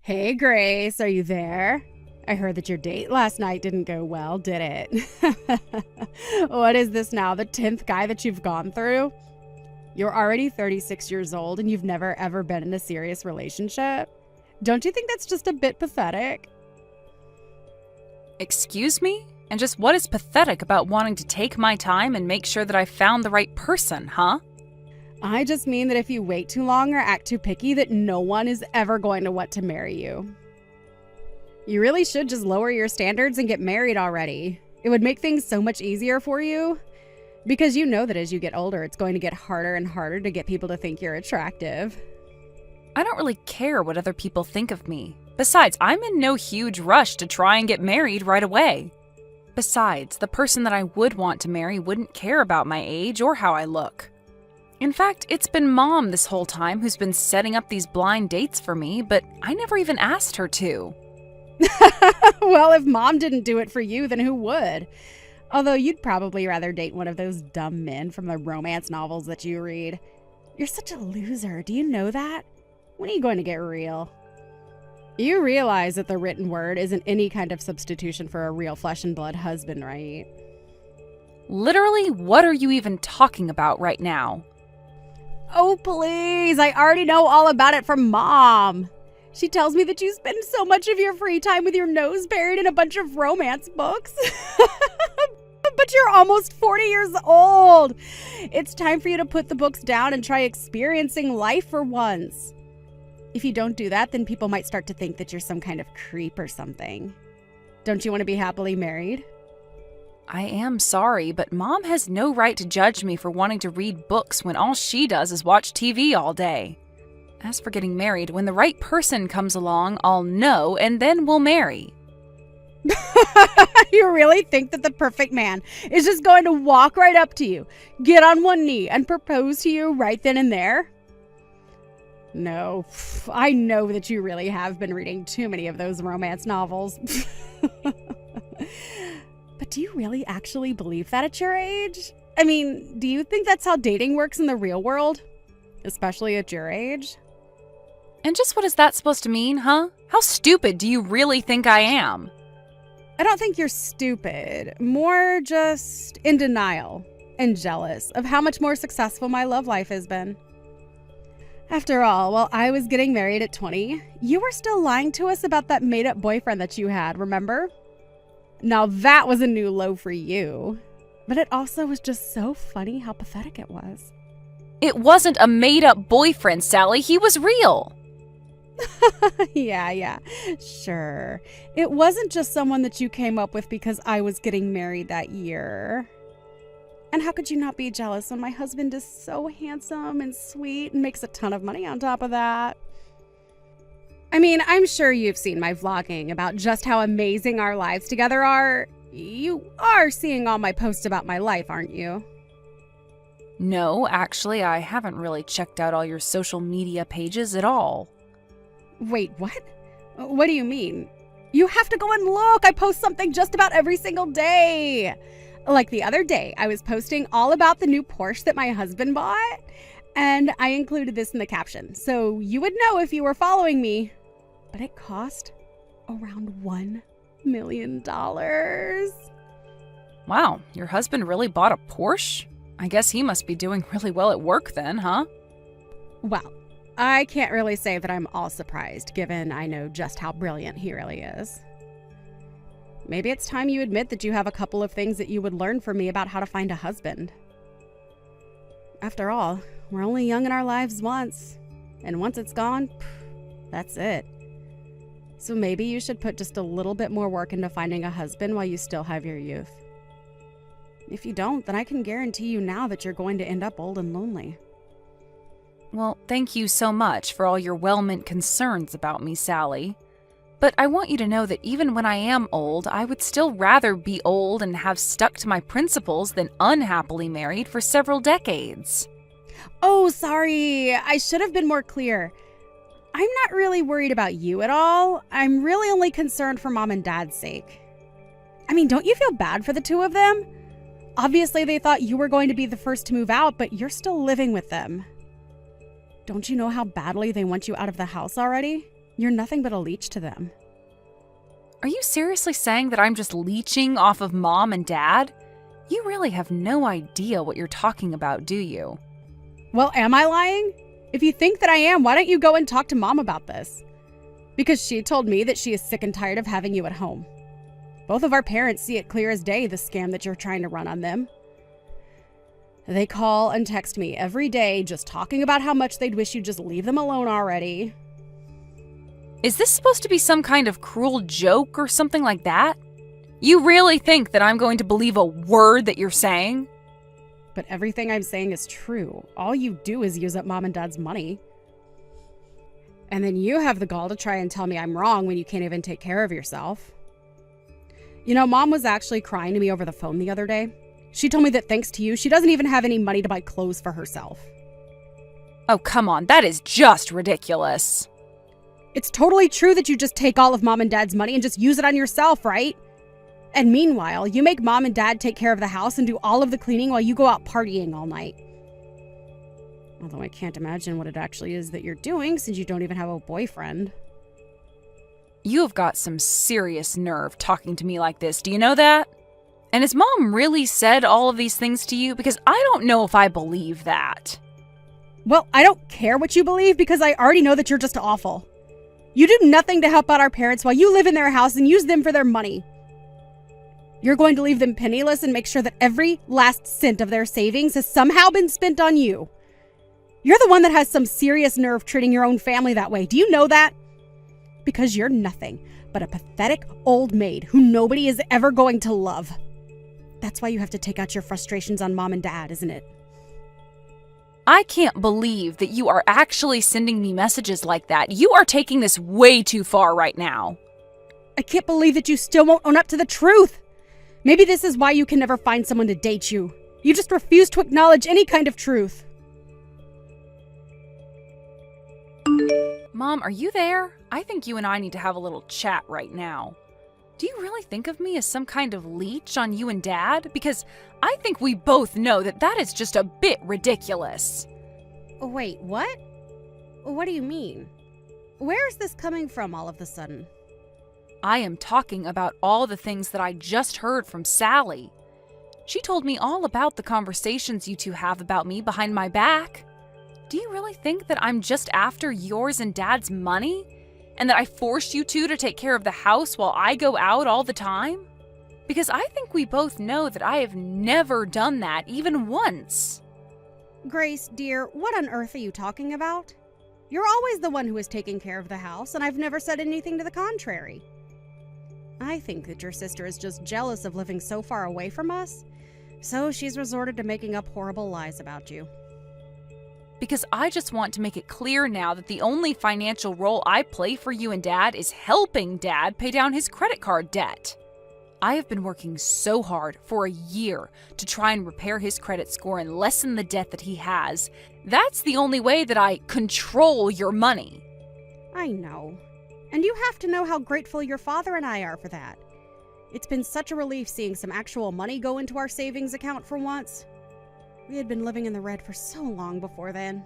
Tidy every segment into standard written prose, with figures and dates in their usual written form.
Hey, Grace, are you there? I heard that your date last night didn't go well, did it? What is this now, the 10th guy that you've gone through? You're already 36 years old and you've never ever been in a serious relationship? Don't you think that's just a bit pathetic? Excuse me? And just what is pathetic about wanting to take my time and make sure that I found the right person, huh? I just mean that if you wait too long or act too picky, that no one is ever going to want to marry you. You really should just lower your standards and get married already. It would make things so much easier for you. Because you know that as you get older, it's going to get harder and harder to get people to think you're attractive. I don't really care what other people think of me. Besides, I'm in no huge rush to try and get married right away. Besides, the person that I would want to marry wouldn't care about my age or how I look. In fact, it's been Mom this whole time who's been setting up these blind dates for me, but I never even asked her to. Well, if Mom didn't do it for you, then who would? Although you'd probably rather date one of those dumb men from the romance novels that you read. You're such a loser. Do you know that? When are you going to get real? You realize that the written word isn't any kind of substitution for a real flesh and blood husband, right? Literally, what are you even talking about right now? Oh, please. I already know all about it from Mom. She tells me that you spend so much of your free time with your nose buried in a bunch of romance books. But you're almost 40 years old. It's time for you to put the books down and try experiencing life for once. If you don't do that, then people might start to think that you're some kind of creep or something. Don't you want to be happily married? I am sorry, but Mom has no right to judge me for wanting to read books when all she does is watch TV all day. As for getting married, when the right person comes along, I'll know and then we'll marry. You really think that the perfect man is just going to walk right up to you, get on one knee, and propose to you right then and there? No, I know that you really have been reading too many of those romance novels. But do you really actually believe that at your age? I mean, do you think that's how dating works in the real world? Especially at your age? And just what is that supposed to mean, huh? How stupid do you really think I am? I don't think you're stupid. More just in denial and jealous of how much more successful my love life has been. After all, while I was getting married at 20, you were still lying to us about that made-up boyfriend that you had, remember? Now that was a new low for you. But it also was just so funny how pathetic it was. It wasn't a made-up boyfriend, Sally. He was real. Yeah, sure. It wasn't just someone that you came up with because I was getting married that year. And how could you not be jealous when my husband is so handsome and sweet and makes a ton of money on top of that? I mean, I'm sure you've seen my vlogging about just how amazing our lives together are. You are seeing all my posts about my life, aren't you? No, actually, I haven't really checked out all your social media pages at all. Wait, what? What do you mean? You have to go and look. I post something just about every single day. Like the other day, I was posting all about the new Porsche that my husband bought, and I included this in the caption, so you would know if you were following me. But it cost around $1 million. Wow, your husband really bought a Porsche? I guess he must be doing really well at work then, huh? Well, I can't really say that I'm all surprised, given I know just how brilliant he really is. Maybe it's time you admit that you have a couple of things that you would learn from me about how to find a husband. After all, we're only young in our lives once, and once it's gone, that's it. So maybe you should put just a little bit more work into finding a husband while you still have your youth. If you don't, then I can guarantee you now that you're going to end up old and lonely. Well, thank you so much for all your well-meant concerns about me, Sally. But I want you to know that even when I am old, I would still rather be old and have stuck to my principles than unhappily married for several decades. Oh, sorry. I should have been more clear. I'm not really worried about you at all. I'm really only concerned for Mom and Dad's sake. I mean, don't you feel bad for the two of them? Obviously, they thought you were going to be the first to move out, but you're still living with them. Don't you know how badly they want you out of the house already? You're nothing but a leech to them. Are you seriously saying that I'm just leeching off of Mom and Dad? You really have no idea what you're talking about, do you? Well, am I lying? If you think that I am, why don't you go and talk to Mom about this? Because she told me that she is sick and tired of having you at home. Both of our parents see it clear as day, the scam that you're trying to run on them. They call and text me every day just talking about how much they'd wish you'd just leave them alone already. Is this supposed to be some kind of cruel joke or something like that? You really think that I'm going to believe a word that you're saying? But everything I'm saying is true. All you do is use up Mom and Dad's money. And then you have the gall to try and tell me I'm wrong when you can't even take care of yourself. You know, Mom was actually crying to me over the phone the other day. She told me that thanks to you, she doesn't even have any money to buy clothes for herself. Oh, come on, that is just ridiculous. It's totally true that you just take all of Mom and Dad's money and just use it on yourself, right? And meanwhile, you make Mom and Dad take care of the house and do all of the cleaning while you go out partying all night. Although I can't imagine what it actually is that you're doing since you don't even have a boyfriend. You have got some serious nerve talking to me like this, do you know that? And has Mom really said all of these things to you? Because I don't know if I believe that. Well, I don't care what you believe because I already know that you're just awful. You do nothing to help out our parents while you live in their house and use them for their money. You're going to leave them penniless and make sure that every last cent of their savings has somehow been spent on you. You're the one that has some serious nerve treating your own family that way. Do you know that? Because you're nothing but a pathetic old maid who nobody is ever going to love. That's why you have to take out your frustrations on Mom and Dad, isn't it? I can't believe that you are actually sending me messages like that. You are taking this way too far right now. I can't believe that you still won't own up to the truth. Maybe this is why you can never find someone to date you. You just refuse to acknowledge any kind of truth. Mom, are you there? I think you and I need to have a little chat right now. Do you really think of me as some kind of leech on you and Dad? Because I think we both know that that is just a bit ridiculous. Wait, what? What do you mean? Where is this coming from all of a sudden? I am talking about all the things that I just heard from Sally. She told me all about the conversations you two have about me behind my back. Do you really think that I'm just after yours and Dad's money? And that I forced you two to take care of the house while I go out all the time? Because I think we both know that I have never done that even once. Grace, dear, what on earth are you talking about? You're always the one who is taking care of the house, and I've never said anything to the contrary. I think that your sister is just jealous of living so far away from us, so she's resorted to making up horrible lies about you. Because I just want to make it clear now that the only financial role I play for you and Dad is helping Dad pay down his credit card debt. I have been working so hard for a year to try and repair his credit score and lessen the debt that he has. That's the only way that I control your money. I know. And you have to know how grateful your father and I are for that. It's been such a relief seeing some actual money go into our savings account for once. We had been living in the red for so long before then.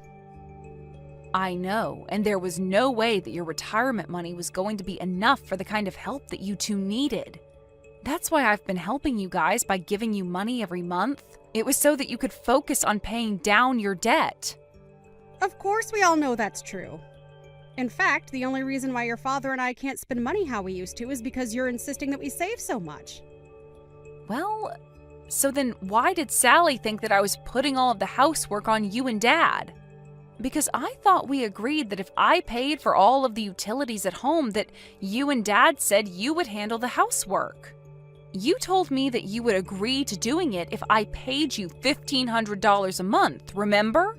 I know, and there was no way that your retirement money was going to be enough for the kind of help that you two needed. That's why I've been helping you guys by giving you money every month. It was so that you could focus on paying down your debt. Of course we all know that's true. In fact, the only reason why your father and I can't spend money how we used to is because you're insisting that we save so much. Well, so then why did Sally think that I was putting all of the housework on you and Dad? Because I thought we agreed that if I paid for all of the utilities at home, that you and Dad said you would handle the housework. You told me that you would agree to doing it if I paid you $1,500 a month, remember?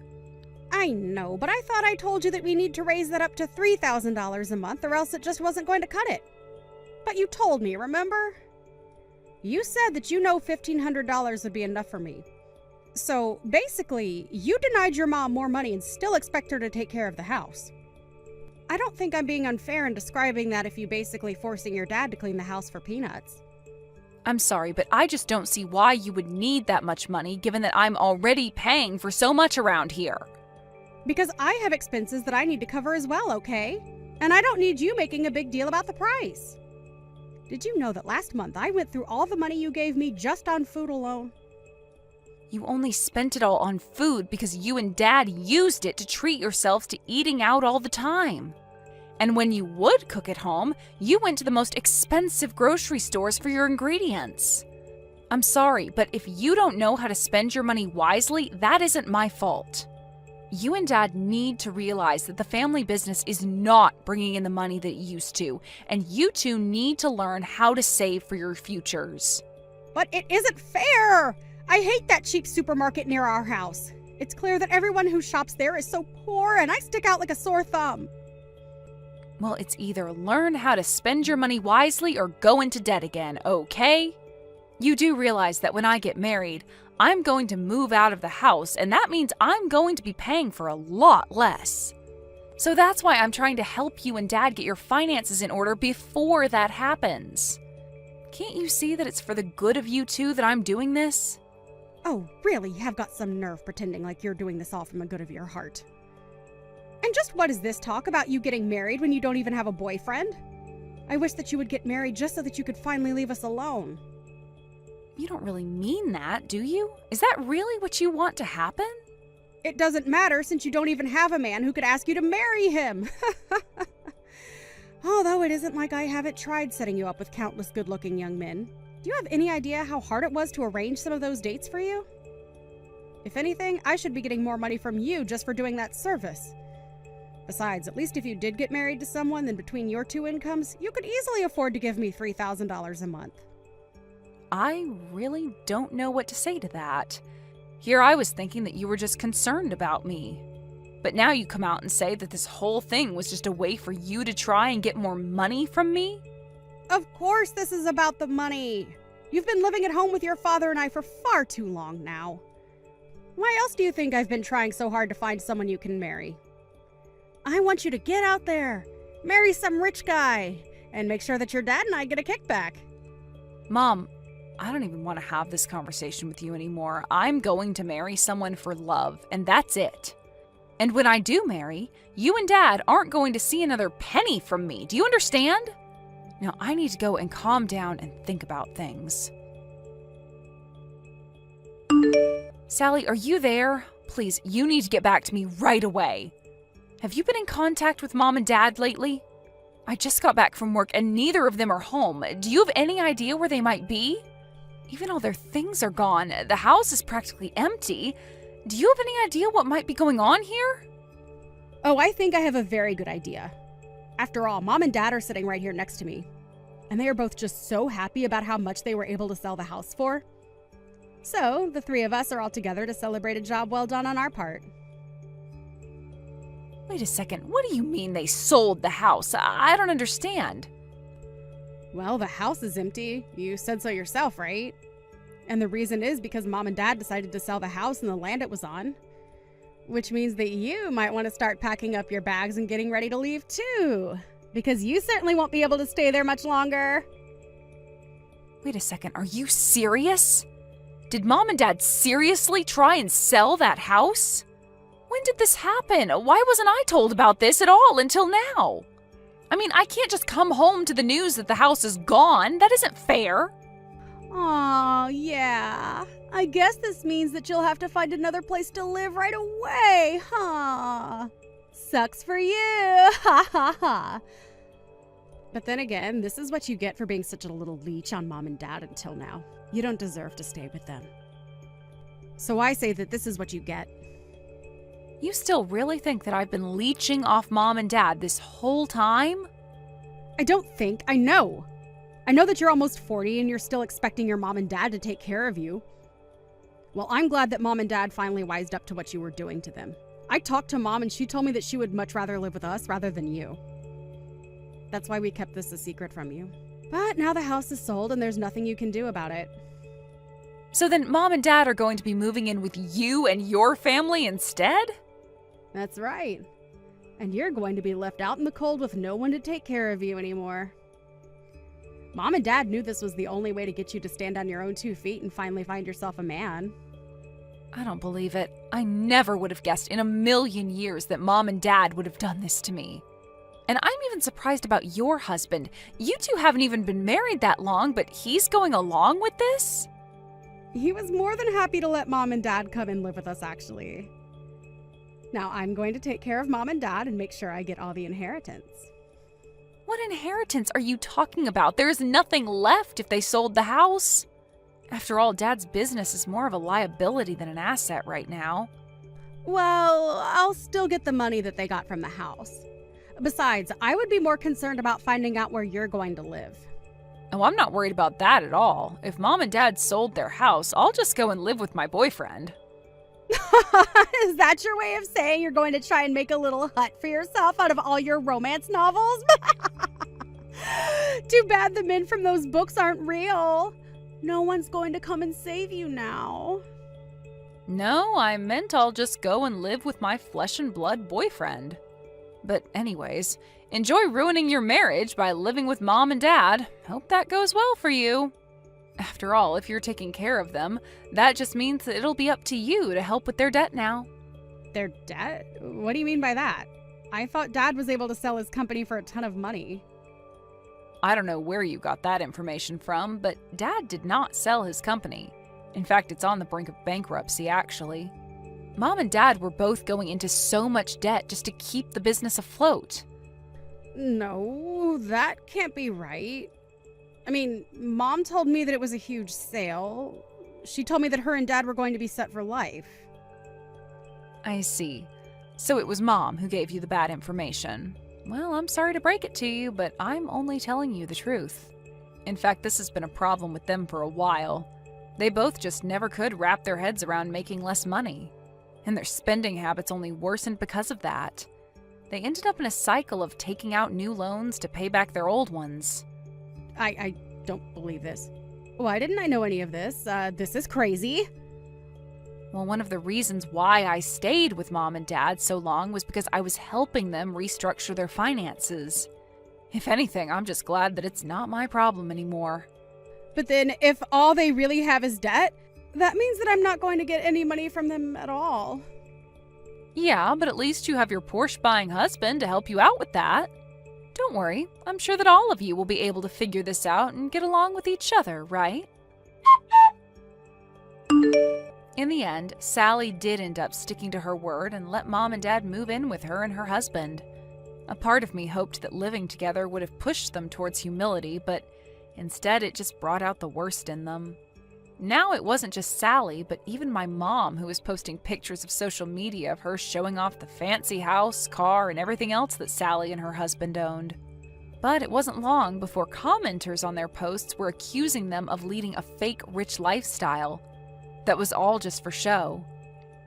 I know, but I thought I told you that we need to raise that up to $3,000 a month or else it just wasn't going to cut it. But you told me, remember? You said that you know $1,500 would be enough for me. So basically, you denied your mom more money and still expect her to take care of the house. I don't think I'm being unfair in describing that if you basically forcing your dad to clean the house for peanuts. I'm sorry, but I just don't see why you would need that much money given that I'm already paying for so much around here. Because I have expenses that I need to cover as well, okay? And I don't need you making a big deal about the price. Did you know that last month I went through all the money you gave me just on food alone? You only spent it all on food because you and Dad used it to treat yourselves to eating out all the time. And when you would cook at home, you went to the most expensive grocery stores for your ingredients. I'm sorry, but if you don't know how to spend your money wisely, that isn't my fault. You and Dad need to realize that the family business is not bringing in the money that it used to, and you two need to learn how to save for your futures. But it isn't fair! I hate that cheap supermarket near our house. It's clear that everyone who shops there is so poor, and I stick out like a sore thumb. Well, it's either learn how to spend your money wisely or go into debt again, okay? You do realize that when I get married, I'm going to move out of the house, and that means I'm going to be paying for a lot less. So that's why I'm trying to help you and Dad get your finances in order before that happens. Can't you see that it's for the good of you two that I'm doing this? Oh, really? You have got some nerve pretending like you're doing this all from the good of your heart. And just what is this talk about you getting married when you don't even have a boyfriend? I wish that you would get married just so that you could finally leave us alone. You don't really mean that, do you? Is that really what you want to happen? It doesn't matter since you don't even have a man who could ask you to marry him. Although it isn't like I haven't tried setting you up with countless good-looking young men. Do you have any idea how hard it was to arrange some of those dates for you? If anything, I should be getting more money from you just for doing that service. Besides, at least if you did get married to someone, then between your two incomes, you could easily afford to give me $3,000 a month. I really don't know what to say to that. Here I was thinking that you were just concerned about me. But now you come out and say that this whole thing was just a way for you to try and get more money from me? Of course this is about the money. You've been living at home with your father and I for far too long now. Why else do you think I've been trying so hard to find someone you can marry? I want you to get out there, marry some rich guy, and make sure that your dad and I get a kickback. Mom, I don't even want to have this conversation with you anymore. I'm going to marry someone for love, and that's it. And when I do marry, you and Dad aren't going to see another penny from me. Do you understand? Now I need to go and calm down and think about things. Sally, are you there? Please, you need to get back to me right away. Have you been in contact with Mom and Dad lately? I just got back from work and neither of them are home. Do you have any idea where they might be? Even all their things are gone. The house is practically empty. Do you have any idea what might be going on here? Oh, I think I have a very good idea. After all, Mom and Dad are sitting right here next to me. And they are both just so happy about how much they were able to sell the house for. So, the three of us are all together to celebrate a job well done on our part. Wait a second, what do you mean they sold the house? I don't understand. Well, the house is empty. You said so yourself, right? And the reason is because Mom and Dad decided to sell the house and the land it was on. Which means that you might want to start packing up your bags and getting ready to leave too. Because you certainly won't be able to stay there much longer. Wait a second, are you serious? Did Mom and Dad seriously try and sell that house? When did this happen? Why wasn't I told about this at all until now? I mean, I can't just come home to the news that the house is gone. That isn't fair. Aw, yeah. I guess this means that you'll have to find another place to live right away, huh? Sucks for you. Ha ha ha. But then again, this is what you get for being such a little leech on Mom and Dad until now. You don't deserve to stay with them. So I say that this is what you get. You still really think that I've been leeching off Mom and Dad this whole time? I don't think. I know. I know that you're almost 40 and you're still expecting your Mom and Dad to take care of you. Well, I'm glad that Mom and Dad finally wised up to what you were doing to them. I talked to Mom and she told me that she would much rather live with us rather than you. That's why we kept this a secret from you. But now the house is sold and there's nothing you can do about it. So then Mom and Dad are going to be moving in with you and your family instead? That's right. And you're going to be left out in the cold with no one to take care of you anymore. Mom and Dad knew this was the only way to get you to stand on your own 2 feet and finally find yourself a man. I don't believe it. I never would have guessed in a million years that Mom and Dad would have done this to me. And I'm even surprised about your husband. You two haven't even been married that long, but he's going along with this? He was more than happy to let Mom and Dad come and live with us, actually. Now, I'm going to take care of Mom and Dad and make sure I get all the inheritance. What inheritance are you talking about? There's nothing left if they sold the house. After all, Dad's business is more of a liability than an asset right now. Well, I'll still get the money that they got from the house. Besides, I would be more concerned about finding out where you're going to live. Oh, I'm not worried about that at all. If Mom and Dad sold their house, I'll just go and live with my boyfriend. Is that your way of saying you're going to try and make a little hut for yourself out of all your romance novels? Too bad the men from those books aren't real. No one's going to come and save you now. No, I meant I'll just go and live with my flesh and blood boyfriend. But anyways, enjoy ruining your marriage by living with Mom and Dad. Hope that goes well for you. After all, if you're taking care of them, that just means that it'll be up to you to help with their debt now. Their debt? What do you mean by that? I thought Dad was able to sell his company for a ton of money. I don't know where you got that information from, but Dad did not sell his company. In fact, it's on the brink of bankruptcy, actually. Mom and Dad were both going into so much debt just to keep the business afloat. No, that can't be right. I mean, Mom told me that it was a huge sale. She told me that her and Dad were going to be set for life. I see. So it was Mom who gave you the bad information. Well, I'm sorry to break it to you, but I'm only telling you the truth. In fact, this has been a problem with them for a while. They both just never could wrap their heads around making less money. And their spending habits only worsened because of that. They ended up in a cycle of taking out new loans to pay back their old ones. I don't believe this. Why didn't I know any of this? This is crazy. Well, one of the reasons why I stayed with Mom and Dad so long was because I was helping them restructure their finances. If anything, I'm just glad that it's not my problem anymore. But then, if all they really have is debt, that means that I'm not going to get any money from them at all. Yeah, but at least you have your Porsche-buying husband to help you out with that. Don't worry, I'm sure that all of you will be able to figure this out and get along with each other, right? In the end, Sally did end up sticking to her word and let Mom and Dad move in with her and her husband. A part of me hoped that living together would have pushed them towards humility, but instead it just brought out the worst in them. Now it wasn't just Sally, but even my mom who was posting pictures of social media of her showing off the fancy house, car, and everything else that Sally and her husband owned. But it wasn't long before commenters on their posts were accusing them of leading a fake rich lifestyle. That was all just for show.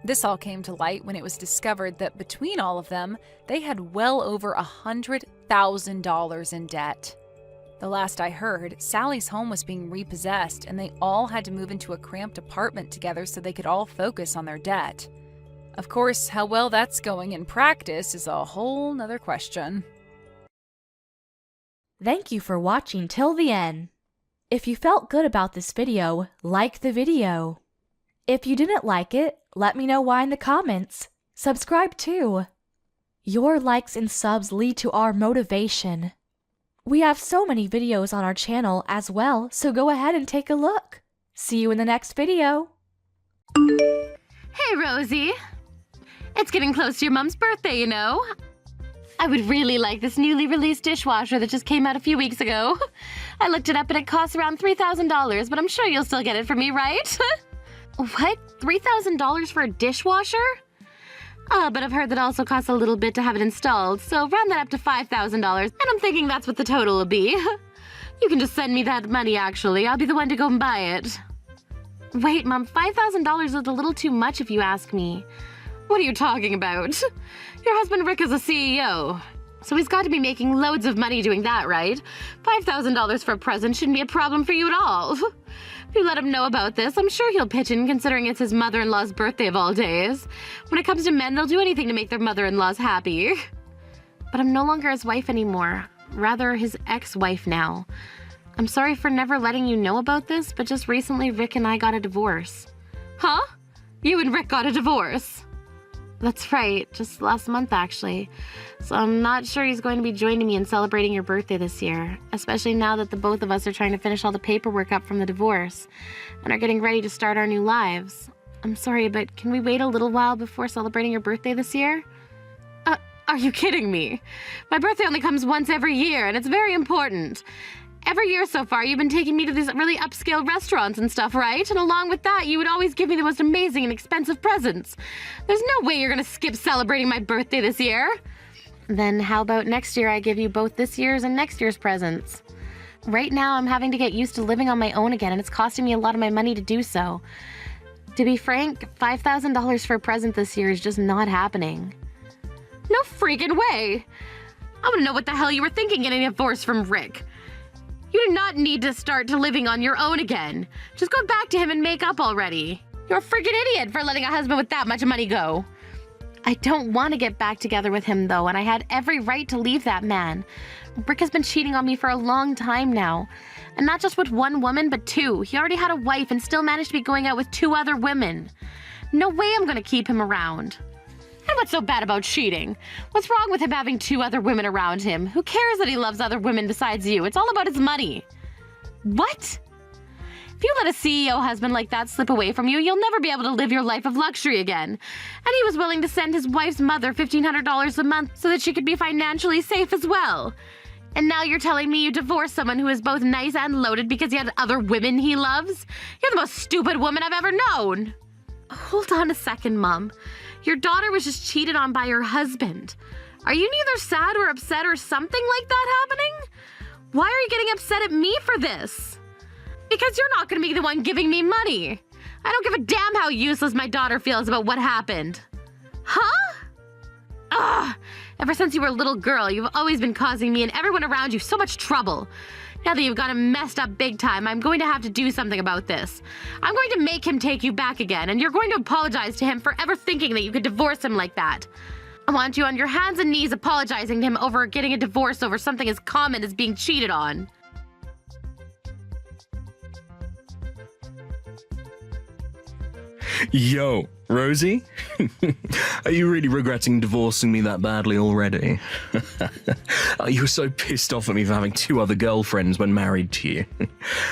This all came to light when it was discovered that between all of them, they had well over $100,000 in debt. The last I heard, Sally's home was being repossessed and they all had to move into a cramped apartment together so they could all focus on their debt. Of course, how well that's going in practice is a whole nother question. Thank you for watching till the end. If you felt good about this video, like the video. If you didn't like it, let me know why in the comments. Subscribe too. Your likes and subs lead to our motivation. We have so many videos on our channel as well, so go ahead and take a look. See you in the next video. Hey, Rosie. It's getting close to your mom's birthday, you know. I would really like this newly released dishwasher that just came out a few weeks ago. I looked it up and it costs around $3,000, but I'm sure you'll still get it for me, right? What? $3,000 for a dishwasher? But I've heard that also costs a little bit to have it installed, so round that up to $5,000, and I'm thinking that's what the total will be. You can just send me that money, actually. I'll be the one to go and buy it. Wait, Mom, $5,000 is a little too much if you ask me. What are you talking about? Your husband Rick is a CEO, so he's got to be making loads of money doing that, right? $5,000 for a present shouldn't be a problem for you at all. If you let him know about this, I'm sure he'll pitch in considering it's his mother-in-law's birthday of all days. When it comes to men, they'll do anything to make their mother-in-laws happy. But I'm no longer his wife anymore. Rather, his ex-wife now. I'm sorry for never letting you know about this, but just recently Rick and I got a divorce. Huh? You and Rick got a divorce? That's right, just last month actually. So I'm not sure he's going to be joining me in celebrating your birthday this year, especially now that the both of us are trying to finish all the paperwork up from the divorce and are getting ready to start our new lives. I'm sorry, but can we wait a little while before celebrating your birthday this year? Are you kidding me? My birthday only comes once every year, and it's very important. Every year so far, you've been taking me to these really upscale restaurants and stuff, right? And along with that, you would always give me the most amazing and expensive presents. There's no way you're gonna skip celebrating my birthday this year. Then how about next year I give you both this year's and next year's presents? Right now, I'm having to get used to living on my own again, and it's costing me a lot of my money to do so. To be frank, $5,000 for a present this year is just not happening. No freaking way! I wanna know what the hell you were thinking getting a divorce from Rick. You do not need to start living on your own again. Just go back to him and make up already. You're a freaking idiot for letting a husband with that much money go. I don't want to get back together with him though, and I had every right to leave that man. Rick has been cheating on me for a long time now. And not just with one woman, but two. He already had a wife and still managed to be going out with 2 other women. No way I'm gonna keep him around. And what's so bad about cheating? What's wrong with him having 2 other women around him? Who cares that he loves other women besides you? It's all about his money. What? If you let a CEO husband like that slip away from you, you'll never be able to live your life of luxury again. And he was willing to send his wife's mother $1,500 a month so that she could be financially safe as well. And now you're telling me you divorced someone who is both nice and loaded because he had other women he loves? You're the most stupid woman I've ever known. Hold on a second, Mom. Your daughter was just cheated on by her husband. Are you neither sad or upset or something like that happening? Why are you getting upset at me for this? Because you're not going to be the one giving me money. I don't give a damn how useless my daughter feels about what happened. Huh? Ugh. Ever since you were a little girl, you've always been causing me and everyone around you so much trouble. Now that you've got him messed up big time, I'm going to have to do something about this. I'm going to make him take you back again, and you're going to apologize to him for ever thinking that you could divorce him like that. I want you on your hands and knees apologizing to him over getting a divorce over something as common as being cheated on. Yo, Rosie? Are you really regretting divorcing me that badly already? You were so pissed off at me for having 2 other girlfriends when married to you.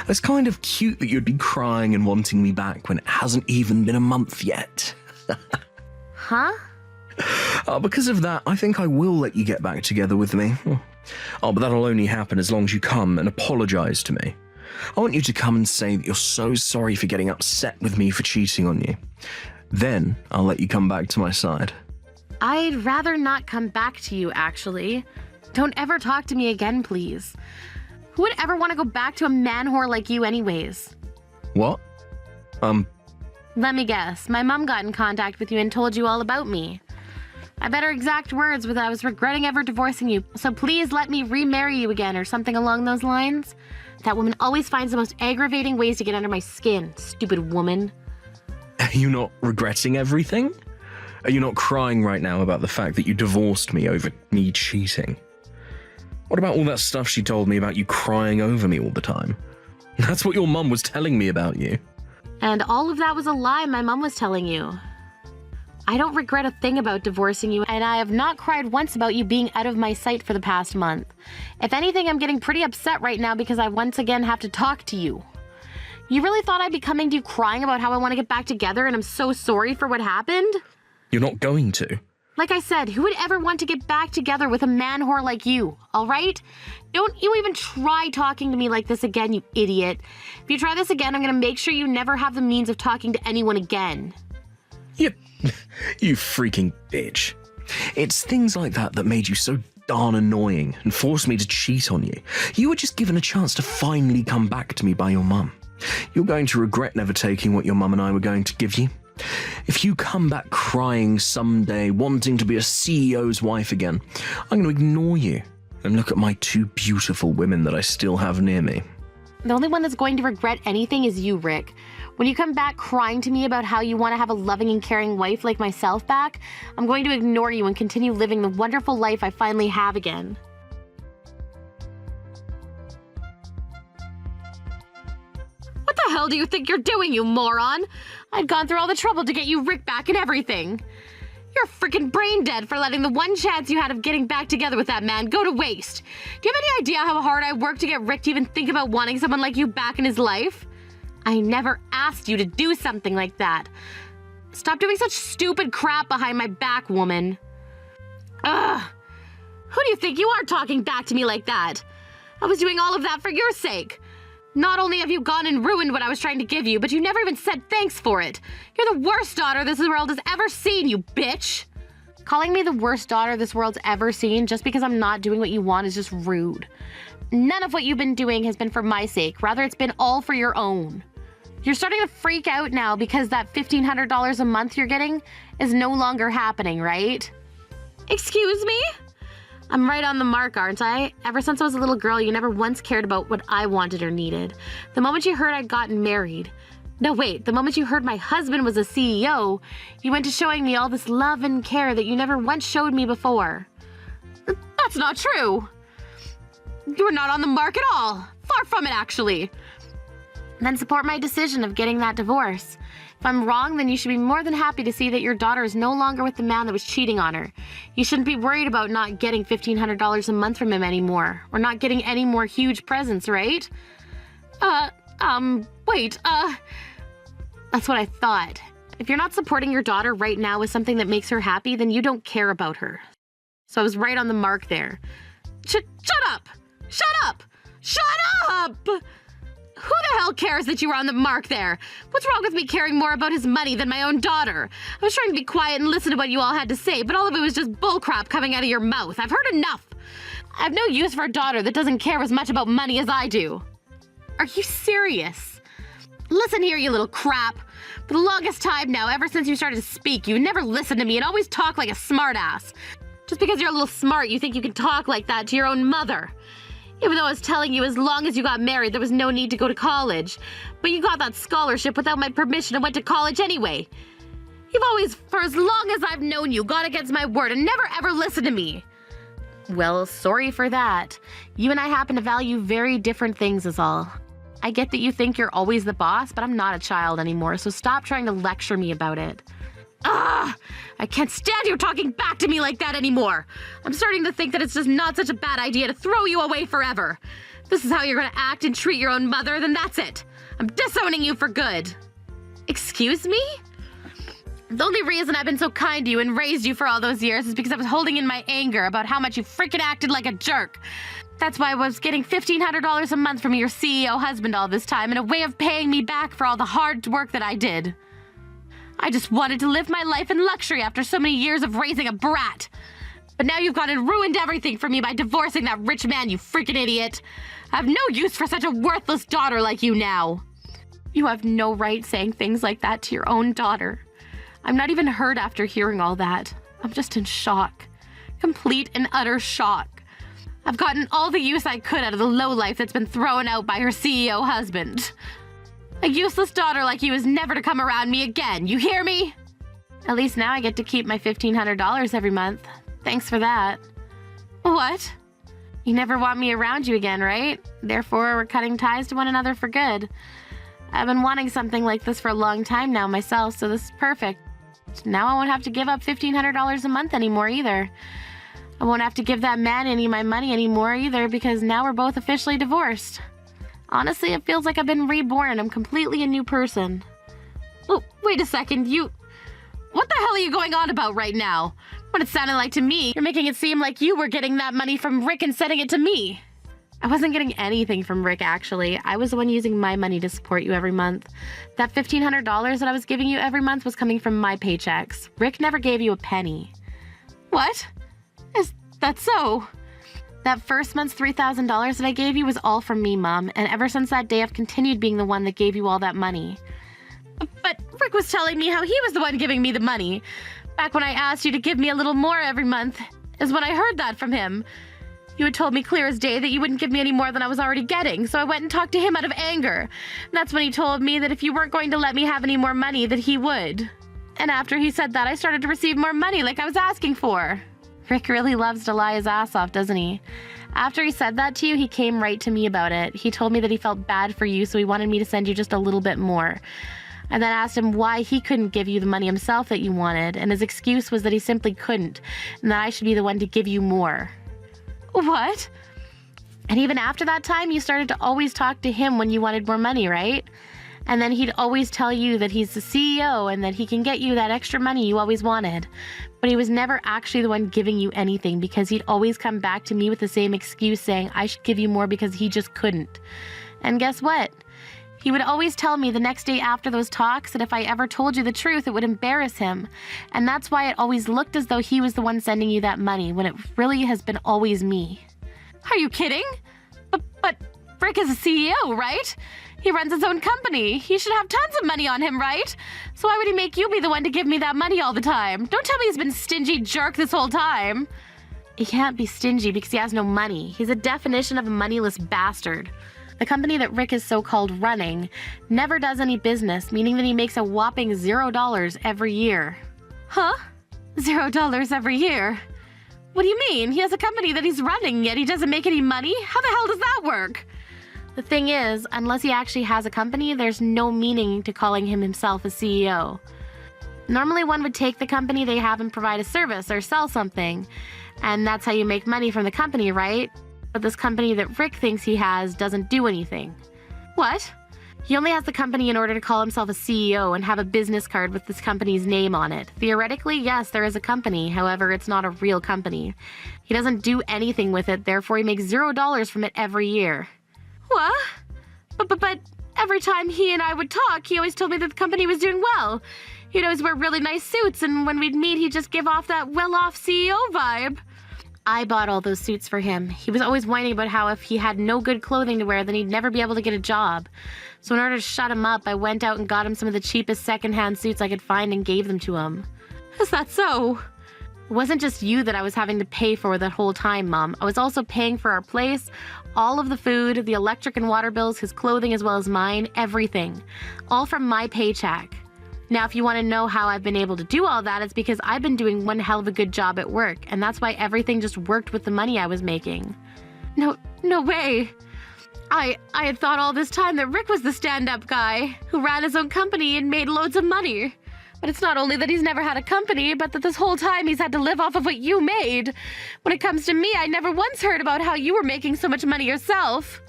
It's kind of cute that you'd be crying and wanting me back when it hasn't even been a month yet. Huh? Because of that, I think I will let you get back together with me. But that'll only happen as long as you come and apologize to me. I want you to come and say that you're so sorry for getting upset with me for cheating on you. Then I'll let you come back to my side. I'd rather not come back to you, actually. Don't ever talk to me again, please. Who would ever want to go back to a man whore like you anyways? What? Let me guess. My mom got in contact with you and told you all about me. I bet her exact words were that I was regretting ever divorcing you, so please let me remarry you again or something along those lines. That woman always finds the most aggravating ways to get under my skin, stupid woman. Are you not regretting everything? Are you not crying right now about the fact that you divorced me over me cheating? What about all that stuff she told me about you crying over me all the time? That's what your mum was telling me about you. And all of that was a lie my mom was telling you. I don't regret a thing about divorcing you, and I have not cried once about you being out of my sight for the past month. If anything, I'm getting pretty upset right now because I once again have to talk to you. You really thought I'd be coming to you crying about how I want to get back together and I'm so sorry for what happened? You're not going to. Like I said, who would ever want to get back together with a man whore like you, all right? Don't you even try talking to me like this again, you idiot. If you try this again, I'm going to make sure you never have the means of talking to anyone again. You freaking bitch. It's things like that that made you so darn annoying and forced me to cheat on you. You were just given a chance to finally come back to me by your mum. You're going to regret never taking what your mum and I were going to give you. If you come back crying someday, wanting to be a CEO's wife again, I'm going to ignore you and look at my 2 beautiful women that I still have near me. The only one that's going to regret anything is you, Rick. When you come back crying to me about how you want to have a loving and caring wife like myself back, I'm going to ignore you and continue living the wonderful life I finally have again. What the hell do you think you're doing, you moron? I'd gone through all the trouble to get you Rick back and everything. You're freaking brain dead for letting the one chance you had of getting back together with that man go to waste. Do you have any idea how hard I worked to get Rick to even think about wanting someone like you back in his life? I never asked you to do something like that. Stop doing such stupid crap behind my back, woman. Ugh. Who do you think you are talking back to me like that? I was doing all of that for your sake. Not only have you gone and ruined what I was trying to give you, but you never even said thanks for it. You're the worst daughter this world has ever seen, you bitch. Calling me the worst daughter this world's ever seen just because I'm not doing what you want is just rude. None of what you've been doing has been for my sake. Rather, it's been all for your own. You're starting to freak out now because that $1,500 a month you're getting is no longer happening, right? Excuse me? I'm right on the mark, aren't I? Ever since I was a little girl, you never once cared about what I wanted or needed. The moment you heard I'd gotten married. No, wait, the moment you heard my husband was a CEO, you went to showing me all this love and care that you never once showed me before. That's not true. You were not on the mark at all. Far from it, actually. Then support my decision of getting that divorce. If I'm wrong, then you should be more than happy to see that your daughter is no longer with the man that was cheating on her. You shouldn't be worried about not getting $1,500 a month from him anymore, or not getting any more huge presents, right? Wait, that's what I thought. If you're not supporting your daughter right now with something that makes her happy, then you don't care about her. So I was right on the mark there. Shut up! Shut up! Shut up! Who the hell cares that you were on the mark there? What's wrong with me caring more about his money than my own daughter? I was trying to be quiet and listen to what you all had to say, but all of it was just bullcrap coming out of your mouth. I've heard enough. I have no use for a daughter that doesn't care as much about money as I do. Are you serious? Listen here, you little crap. For the longest time now, ever since you started to speak, you never listened to me and always talk like a smartass. Just because you're a little smart, you think you can talk like that to your own mother. Even though I was telling you as long as you got married, there was no need to go to college. But you got that scholarship without my permission and went to college anyway. You've always, for as long as I've known you, gone against my word and never ever listened to me. Well, sorry for that. You and I happen to value very different things is all. I get that you think you're always the boss, but I'm not a child anymore, so stop trying to lecture me about it. Ah! I can't stand you talking back to me like that anymore. I'm starting to think that it's just not such a bad idea to throw you away forever. If this is how you're gonna act and treat your own mother, then that's it. I'm disowning you for good. Excuse me? The only reason I've been so kind to you and raised you for all those years is because I was holding in my anger about how much you freaking acted like a jerk. That's why I was getting $1,500 a month from your CEO husband all this time in a way of paying me back for all the hard work that I did. I just wanted to live my life in luxury after so many years of raising a brat. But now you've gone and ruined everything for me by divorcing that rich man, you freaking idiot. I have no use for such a worthless daughter like you now. You have no right saying things like that to your own daughter. I'm not even hurt after hearing all that. I'm just in shock. Complete and utter shock. I've gotten all the use I could out of the lowlife that's been thrown out by her CEO husband. A useless daughter like you is never to come around me again, you hear me? At least now I get to keep my $1,500 every month. Thanks for that. What? You never want me around you again, right? Therefore, we're cutting ties to one another for good. I've been wanting something like this for a long time now myself, so this is perfect. Now I won't have to give up $1,500 a month anymore either. I won't have to give that man any of my money anymore either because now we're both officially divorced. Honestly, it feels like I've been reborn and I'm completely a new person. Oh, wait a second, what the hell are you going on about right now? What it sounded like to me, you're making it seem like you were getting that money from Rick and sending it to me. I wasn't getting anything from Rick, actually. I was the one using my money to support you every month. That $1,500 that I was giving you every month was coming from my paychecks. Rick never gave you a penny. What? Is that so? That first month's $3,000 that I gave you was all from me, Mom, and ever since that day I've continued being the one that gave you all that money. But Rick was telling me how he was the one giving me the money. Back when I asked you to give me a little more every month is when I heard that from him. You had told me clear as day that you wouldn't give me any more than I was already getting, so I went and talked to him out of anger. And that's when he told me that if you weren't going to let me have any more money, that he would. And after he said that, I started to receive more money like I was asking for. Rick really loves to lie his ass off, doesn't he? After he said that to you, he came right to me about it. He told me that he felt bad for you, so he wanted me to send you just a little bit more. I then asked him why he couldn't give you the money himself that you wanted, and his excuse was that he simply couldn't, and that I should be the one to give you more. What? And even after that time, you started to always talk to him when you wanted more money, right? And then he'd always tell you that he's the CEO and that he can get you that extra money you always wanted. But he was never actually the one giving you anything, because he'd always come back to me with the same excuse saying I should give you more because he just couldn't. And guess what? He would always tell me the next day after those talks that if I ever told you the truth, it would embarrass him. And that's why it always looked as though he was the one sending you that money, when it really has been always me. Are you kidding? But Rick is a CEO, right? He runs his own company. He should have tons of money on him, right? So why would he make you be the one to give me that money all the time? Don't tell me he's been stingy jerk this whole time. He can't be stingy because he has no money. He's a definition of a moneyless bastard. The company that Rick is so-called running never does any business, meaning that he makes a whopping $0 every year. Huh? $0 every year? What do you mean? He has a company that he's running, yet he doesn't make any money? How the hell does that work? The thing is, unless he actually has a company, there's no meaning to calling him himself a CEO. Normally one would take the company they have and provide a service or sell something, and that's how you make money from the company, right? But this company that Rick thinks he has doesn't do anything. What? He only has the company in order to call himself a CEO and have a business card with this company's name on it. Theoretically, yes, there is a company. However, it's not a real company. He doesn't do anything with it, therefore he makes $0 from it every year. What? But every time he and I would talk, he always told me that the company was doing well. He'd always wear really nice suits, and when we'd meet, he'd just give off that well-off CEO vibe. I bought all those suits for him. He was always whining about how if he had no good clothing to wear, then he'd never be able to get a job. So in order to shut him up, I went out and got him some of the cheapest secondhand suits I could find and gave them to him. Is that so? It wasn't just you that I was having to pay for that whole time, Mom. I was also paying for our place, all of the food, the electric and water bills, his clothing as well as mine, everything. All from my paycheck. Now, if you want to know how I've been able to do all that, it's because I've been doing one hell of a good job at work, and that's why everything just worked with the money I was making. No way. I had thought all this time that Rick was the stand-up guy who ran his own company and made loads of money. But it's not only that he's never had a company, but that this whole time he's had to live off of what you made. When it comes to me, I never once heard about how you were making so much money yourself.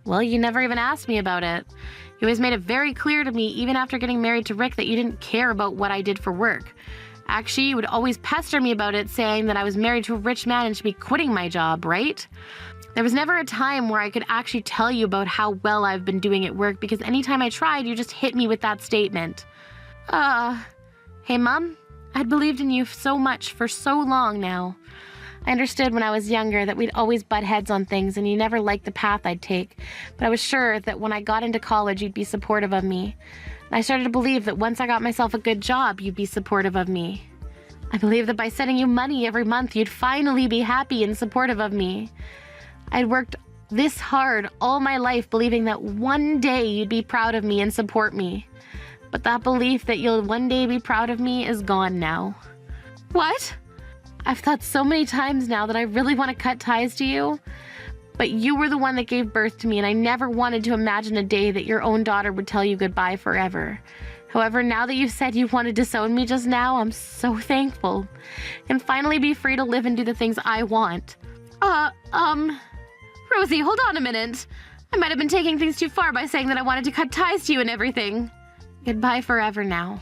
Well, you never even asked me about it. You always made it very clear to me, even after getting married to Rick, that you didn't care about what I did for work. Actually, you would always pester me about it, saying that I was married to a rich man and should be quitting my job, right? There was never a time where I could actually tell you about how well I've been doing at work, because anytime I tried, you just hit me with that statement. Hey, Mom, I'd believed in you so much for so long now. I understood when I was younger that we'd always butt heads on things and you never liked the path I'd take, but I was sure that when I got into college you'd be supportive of me. And I started to believe that once I got myself a good job, you'd be supportive of me. I believed that by sending you money every month, you'd finally be happy and supportive of me. I'd worked this hard all my life believing that one day you'd be proud of me and support me. But that belief that you'll one day be proud of me is gone now. What? I've thought so many times now that I really want to cut ties to you, but you were the one that gave birth to me, and I never wanted to imagine a day that your own daughter would tell you goodbye forever. However, now that you've said you want to disown me just now, I'm so thankful. And finally be free to live and do the things I want. Rosie, hold on a minute. I might have been taking things too far by saying that I wanted to cut ties to you and everything. Goodbye forever now.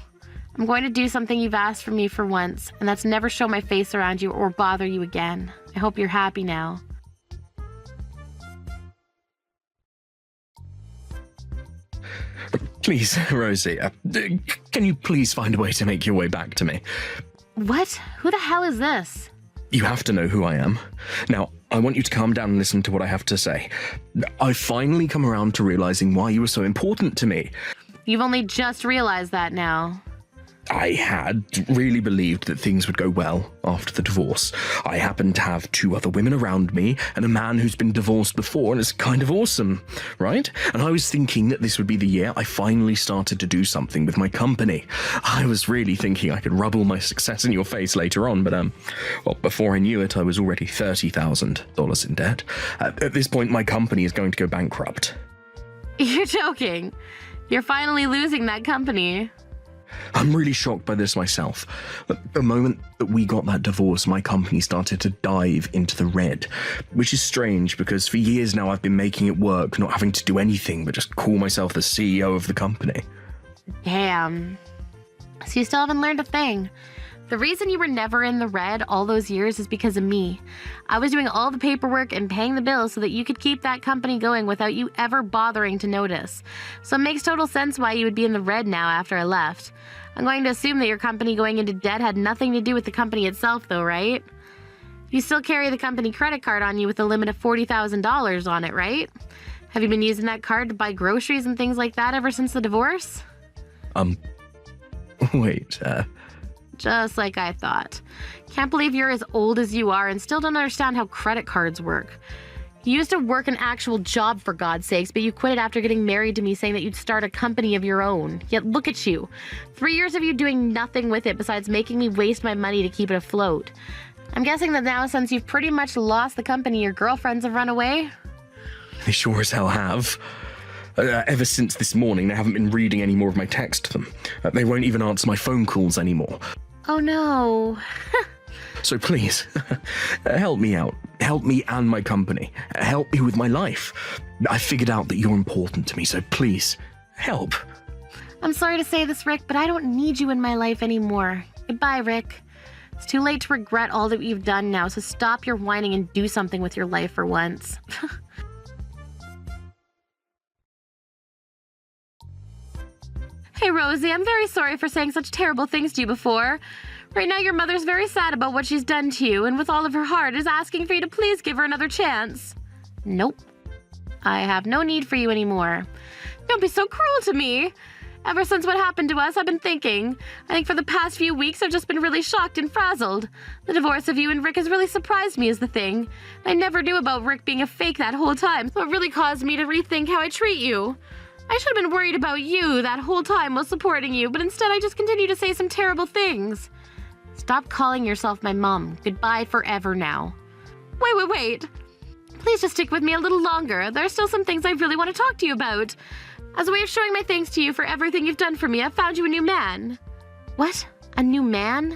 I'm going to do something you've asked from me for once, and that's never show my face around you or bother you again. I hope you're happy now. Please, Rosie, can you please find a way to make your way back to me? What? Who the hell is this? You have to know who I am. Now, I want you to calm down and listen to what I have to say. I've finally come around to realizing why you were so important to me. You've only just realized that now. I had really believed that things would go well after the divorce. I happened to have 2 other women around me and a man who's been divorced before, and it's kind of awesome, right? And I was thinking that this would be the year I finally started to do something with my company. I was really thinking I could rub all my success in your face later on, but well, before I knew it, I was already $30,000 in debt. At this point, my company is going to go bankrupt. You're joking. You're finally losing that company. I'm really shocked by this myself. The moment that we got that divorce, my company started to dive into the red, which is strange because for years now I've been making it work, not having to do anything but just call myself the CEO of the company. Damn. So you still haven't learned a thing. The reason you were never in the red all those years is because of me. I was doing all the paperwork and paying the bills so that you could keep that company going without you ever bothering to notice. So it makes total sense why you would be in the red now after I left. I'm going to assume that your company going into debt had nothing to do with the company itself though, right? You still carry the company credit card on you with a limit of $40,000 on it, right? Have you been using that card to buy groceries and things like that ever since the divorce? Wait, Just like I thought. Can't believe you're as old as you are and still don't understand how credit cards work. You used to work an actual job for God's sakes, but you quit it after getting married to me saying that you'd start a company of your own. Yet look at you. 3 years of you doing nothing with it besides making me waste my money to keep it afloat. I'm guessing that now since you've pretty much lost the company, your girlfriends have run away? they sure as hell have. Ever since this morning, they haven't been reading any more of my text to them. They won't even answer my phone calls anymore. Oh no. So please, help me out. Help me and my company. Help me with my life. I figured out that you're important to me, so please, help. I'm sorry to say this, Rick, but I don't need you in my life anymore. Goodbye, Rick. It's too late to regret all that you've done now, so stop your whining and do something with your life for once. Hey, Rosie, I'm very sorry for saying such terrible things to you before. Right now, your mother's very sad about what she's done to you, and with all of her heart is asking for you to please give her another chance. Nope. I have no need for you anymore. Don't be so cruel to me. Ever since what happened to us, I've been thinking. I think for the past few weeks, I've just been really shocked and frazzled. The divorce of you and Rick has really surprised me is the thing. I never knew about Rick being a fake that whole time, so it really caused me to rethink how I treat you. I should have been worried about you that whole time while supporting you, but instead I just continue to say some terrible things. Stop calling yourself my mom. Goodbye forever now. Wait. Please just stick with me a little longer. There are still some things I really want to talk to you about. As a way of showing my thanks to you for everything you've done for me, I've found you a new man. What? A new man?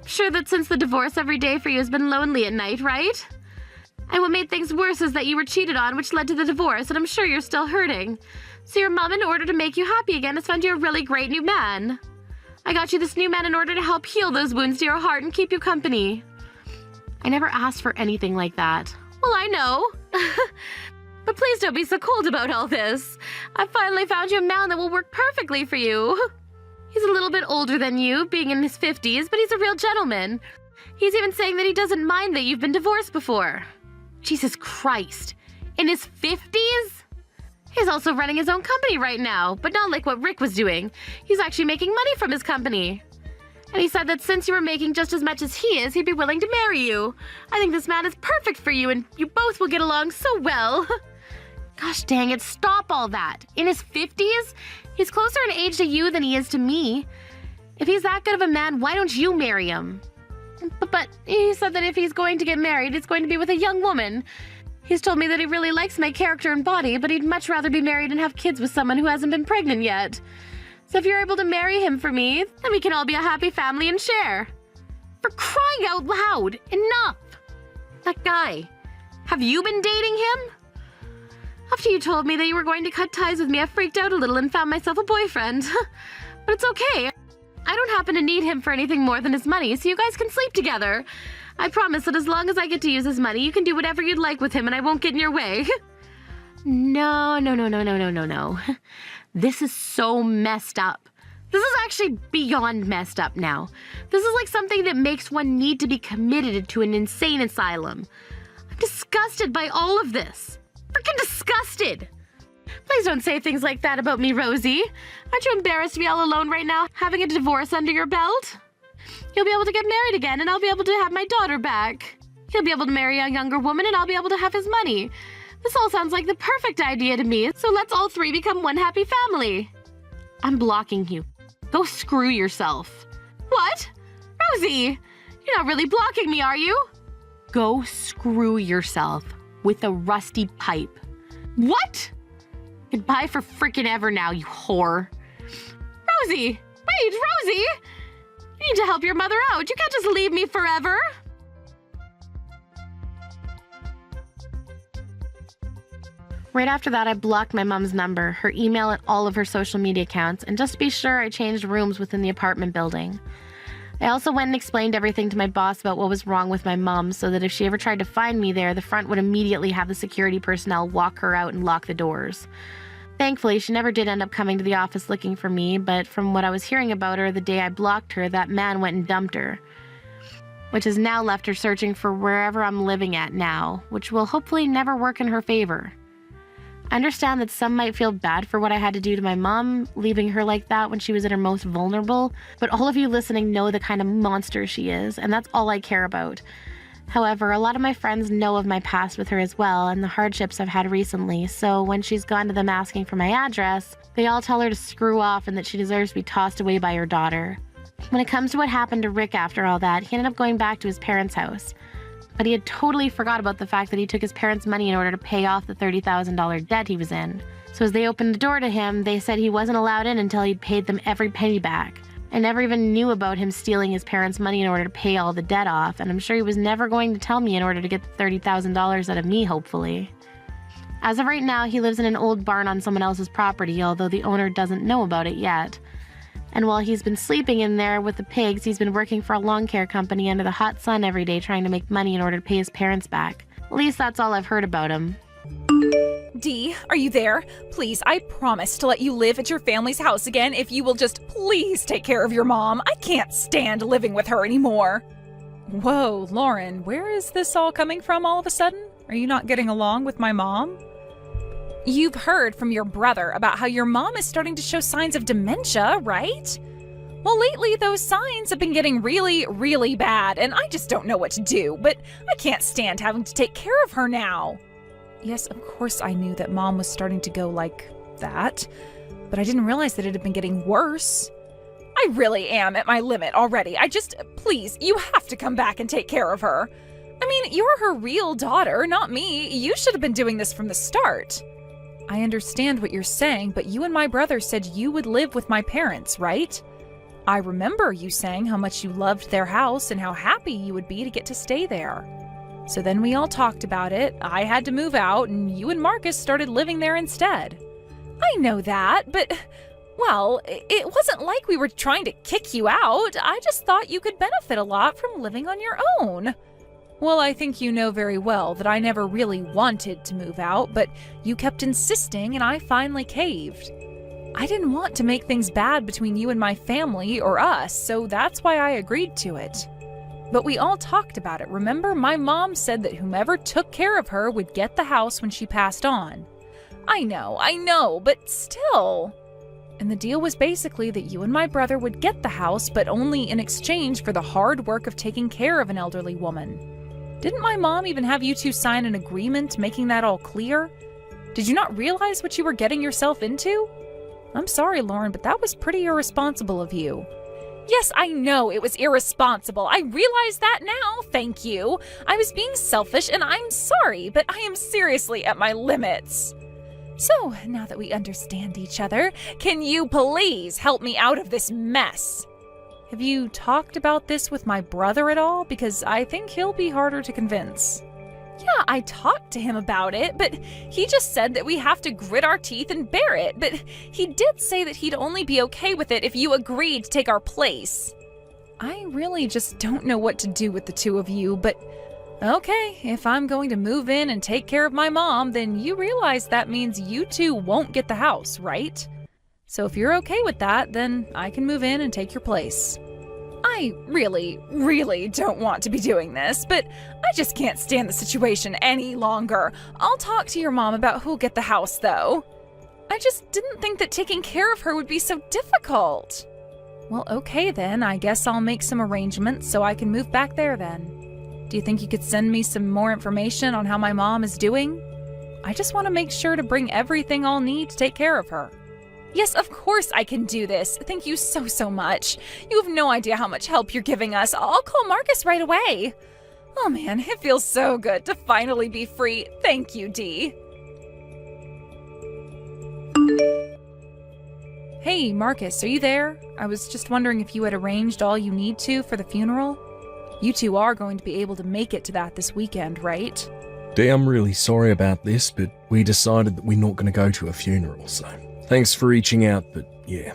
I'm sure that since the divorce, every day for you has been lonely at night, right? And what made things worse is that you were cheated on, which led to the divorce, and I'm sure you're still hurting. So your mom, in order to make you happy again, has found you a really great new man. I got you this new man in order to help heal those wounds to your heart and keep you company. I never asked for anything like that. Well, I know. But please don't be so cold about all this. I finally found you a man that will work perfectly for you. He's a little bit older than you, being in his 50s, but he's a real gentleman. He's even saying that he doesn't mind that you've been divorced before. Jesus Christ. In his 50s? He's also running his own company right now, but not like what Rick was doing. He's actually making money from his company. And he said that since you were making just as much as he is, he'd be willing to marry you. I think this man is perfect for you, and you both will get along so well. Gosh dang it, stop all that. In his 50s? He's closer in age to you than he is to me. If he's that good of a man, why don't you marry him? But he said that if he's going to get married, it's going to be with a young woman. He's told me that he really likes my character and body, but he'd much rather be married and have kids with someone who hasn't been pregnant yet. So if you're able to marry him for me, then we can all be a happy family and share. For crying out loud, enough! That guy, have you been dating him? After you told me that you were going to cut ties with me, I freaked out a little and found myself a boyfriend. But it's okay. I don't happen to need him for anything more than his money, so you guys can sleep together. I promise that as long as I get to use his money, you can do whatever you'd like with him and I won't get in your way. No. This is so messed up. This is actually beyond messed up now. This is like something that makes one need to be committed to an insane asylum. I'm disgusted by all of this. Freaking disgusted. Please don't say things like that about me, Rosie. Aren't you embarrassed to be all alone right now, having a divorce under your belt? You'll be able to get married again, and I'll be able to have my daughter back. He'll be able to marry a younger woman, and I'll be able to have his money. This all sounds like the perfect idea to me, so let's all three become one happy family. I'm blocking you. Go screw yourself. What? Rosie, you're not really blocking me, are you? Go screw yourself with a rusty pipe. What? Goodbye for frickin' ever now, you whore. Rosie! Wait, Rosie! You need to help your mother out. You can't just leave me forever. Right after that, I blocked my mom's number, her email, and all of her social media accounts, and just to be sure, I changed rooms within the apartment building. I also went and explained everything to my boss about what was wrong with my mom, so that if she ever tried to find me there, the front would immediately have the security personnel walk her out and lock the doors. Thankfully, she never did end up coming to the office looking for me, but from what I was hearing about her the day I blocked her, that man went and dumped her, which has now left her searching for wherever I'm living at now, which will hopefully never work in her favor. I understand that some might feel bad for what I had to do to my mom, leaving her like that when she was at her most vulnerable, but all of you listening know the kind of monster she is, and that's all I care about. However, a lot of my friends know of my past with her as well and the hardships I've had recently, so when she's gone to them asking for my address, they all tell her to screw off and that she deserves to be tossed away by her daughter. When it comes to what happened to Rick after all that, he ended up going back to his parents' house. But he had totally forgot about the fact that he took his parents' money in order to pay off the $30,000 debt he was in. So as they opened the door to him, they said he wasn't allowed in until he'd paid them every penny back. I never even knew about him stealing his parents' money in order to pay all the debt off, and I'm sure he was never going to tell me in order to get the $30,000 out of me, hopefully. As of right now, he lives in an old barn on someone else's property, although the owner doesn't know about it yet. And while he's been sleeping in there with the pigs, he's been working for a lawn care company under the hot sun every day trying to make money in order to pay his parents back. At least that's all I've heard about him. Dee, are you there? Please, I promise to let you live at your family's house again if you will just please take care of your mom. I can't stand living with her anymore. Whoa, Lauren, where is this all coming from all of a sudden? Are you not getting along with my mom? You've heard from your brother about how your mom is starting to show signs of dementia, right? Well, lately those signs have been getting really, really bad, and I just don't know what to do, but I can't stand having to take care of her now. Yes, of course I knew that Mom was starting to go like that, but I didn't realize that it had been getting worse. I really am at my limit already. Please, you have to come back and take care of her. I mean, you're her real daughter, not me. You should have been doing this from the start. I understand what you're saying, but you and my brother said you would live with my parents, right? I remember you saying how much you loved their house and how happy you would be to get to stay there. So then we all talked about it, I had to move out, and you and Marcus started living there instead. I know that, but, well, it wasn't like we were trying to kick you out. I just thought you could benefit a lot from living on your own. Well, I think you know very well that I never really wanted to move out, but you kept insisting and I finally caved. I didn't want to make things bad between you and my family or us, so that's why I agreed to it. But we all talked about it, remember? My mom said that whomever took care of her would get the house when she passed on. I know, but still. And the deal was basically that you and my brother would get the house, but only in exchange for the hard work of taking care of an elderly woman. Didn't my mom even have you two sign an agreement making that all clear? Did you not realize what you were getting yourself into? I'm sorry, Lauren, but that was pretty irresponsible of you. Yes, I know it was irresponsible. I realize that now, thank you. I was being selfish and I'm sorry, but I am seriously at my limits. So, now that we understand each other, can you please help me out of this mess? Have you talked about this with my brother at all? Because I think he'll be harder to convince. Yeah, I talked to him about it, but he just said that we have to grit our teeth and bear it. But he did say that he'd only be okay with it if you agreed to take our place. I really just don't know what to do with the two of you, but okay, if I'm going to move in and take care of my mom, then you realize that means you two won't get the house, right? So if you're okay with that, then I can move in and take your place. I really, really don't want to be doing this, but I just can't stand the situation any longer. I'll talk to your mom about who'll get the house, though. I just didn't think that taking care of her would be so difficult. Well, okay then, I guess I'll make some arrangements so I can move back there then. Do you think you could send me some more information on how my mom is doing? I just want to make sure to bring everything I'll need to take care of her. Yes, of course I can do this. Thank you so much. You have no idea how much help you're giving us. I'll call Marcus right away. Oh man, it feels so good to finally be free. Thank you, Dee. Hey, Marcus, are you there? I was just wondering if you had arranged all you need to for the funeral. You two are going to be able to make it to that this weekend, right? Dee, I'm really sorry about this, but we decided that we're not going to go to a funeral, so thanks for reaching out, but yeah.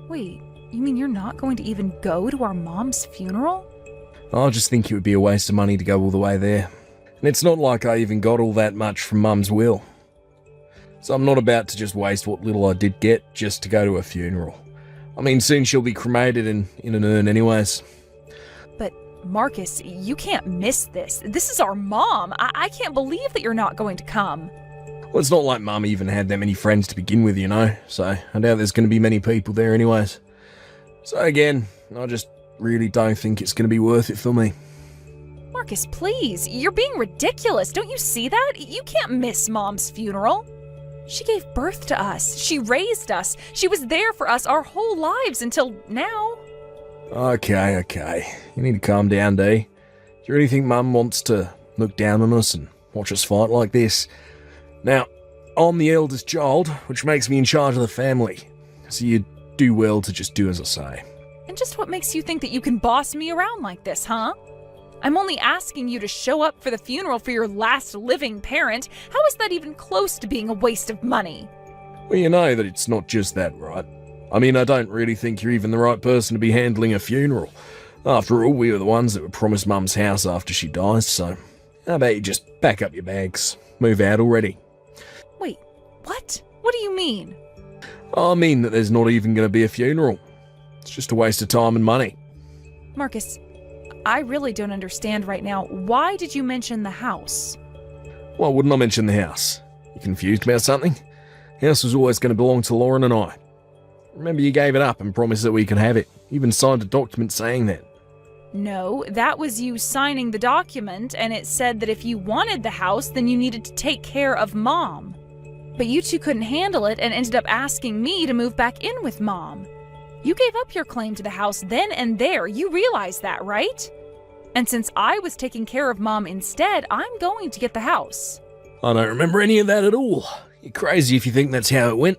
Wait, you mean you're not going to even go to our mom's funeral? I just think it would be a waste of money to go all the way there. And it's not like I even got all that much from Mum's will. So I'm not about to just waste what little I did get just to go to a funeral. I mean, soon she'll be cremated and in an urn anyways. But, Marcus, you can't miss this. This is our mom. I can't believe that you're not going to come. Well, it's not like Mum even had that many friends to begin with, you know, so I doubt there's going to be many people there anyways. So again, I just really don't think it's going to be worth it for me. Marcus, please. You're being ridiculous. Don't you see that? You can't miss Mom's funeral. She gave birth to us. She raised us. She was there for us our whole lives until now. Okay. You need to calm down, Dee. Do you really think Mum wants to look down on us and watch us fight like this? Now, I'm the eldest child, which makes me in charge of the family. So you do well to just do as I say. And just what makes you think that you can boss me around like this, huh? I'm only asking you to show up for the funeral for your last living parent. How is that even close to being a waste of money? Well, you know that it's not just that, right? I mean, I don't really think you're even the right person to be handling a funeral. After all, we were the ones that were promised Mum's house after she dies, so how about you just pack up your bags, move out already? Wait, what? What do you mean? I mean that there's not even going to be a funeral. It's just a waste of time and money. Marcus, I really don't understand right now. Why did you mention the house? Why wouldn't I mention the house? You confused about something? The house was always going to belong to Lauren and I. Remember, you gave it up and promised that we could have it. You even signed a document saying that. No, that was you signing the document, and it said that if you wanted the house, then you needed to take care of Mom. But you two couldn't handle it and ended up asking me to move back in with Mom. You gave up your claim to the house then and there. You realize that, right? And since I was taking care of Mom instead, I'm going to get the house. I don't remember any of that at all. You're crazy if you think that's how it went.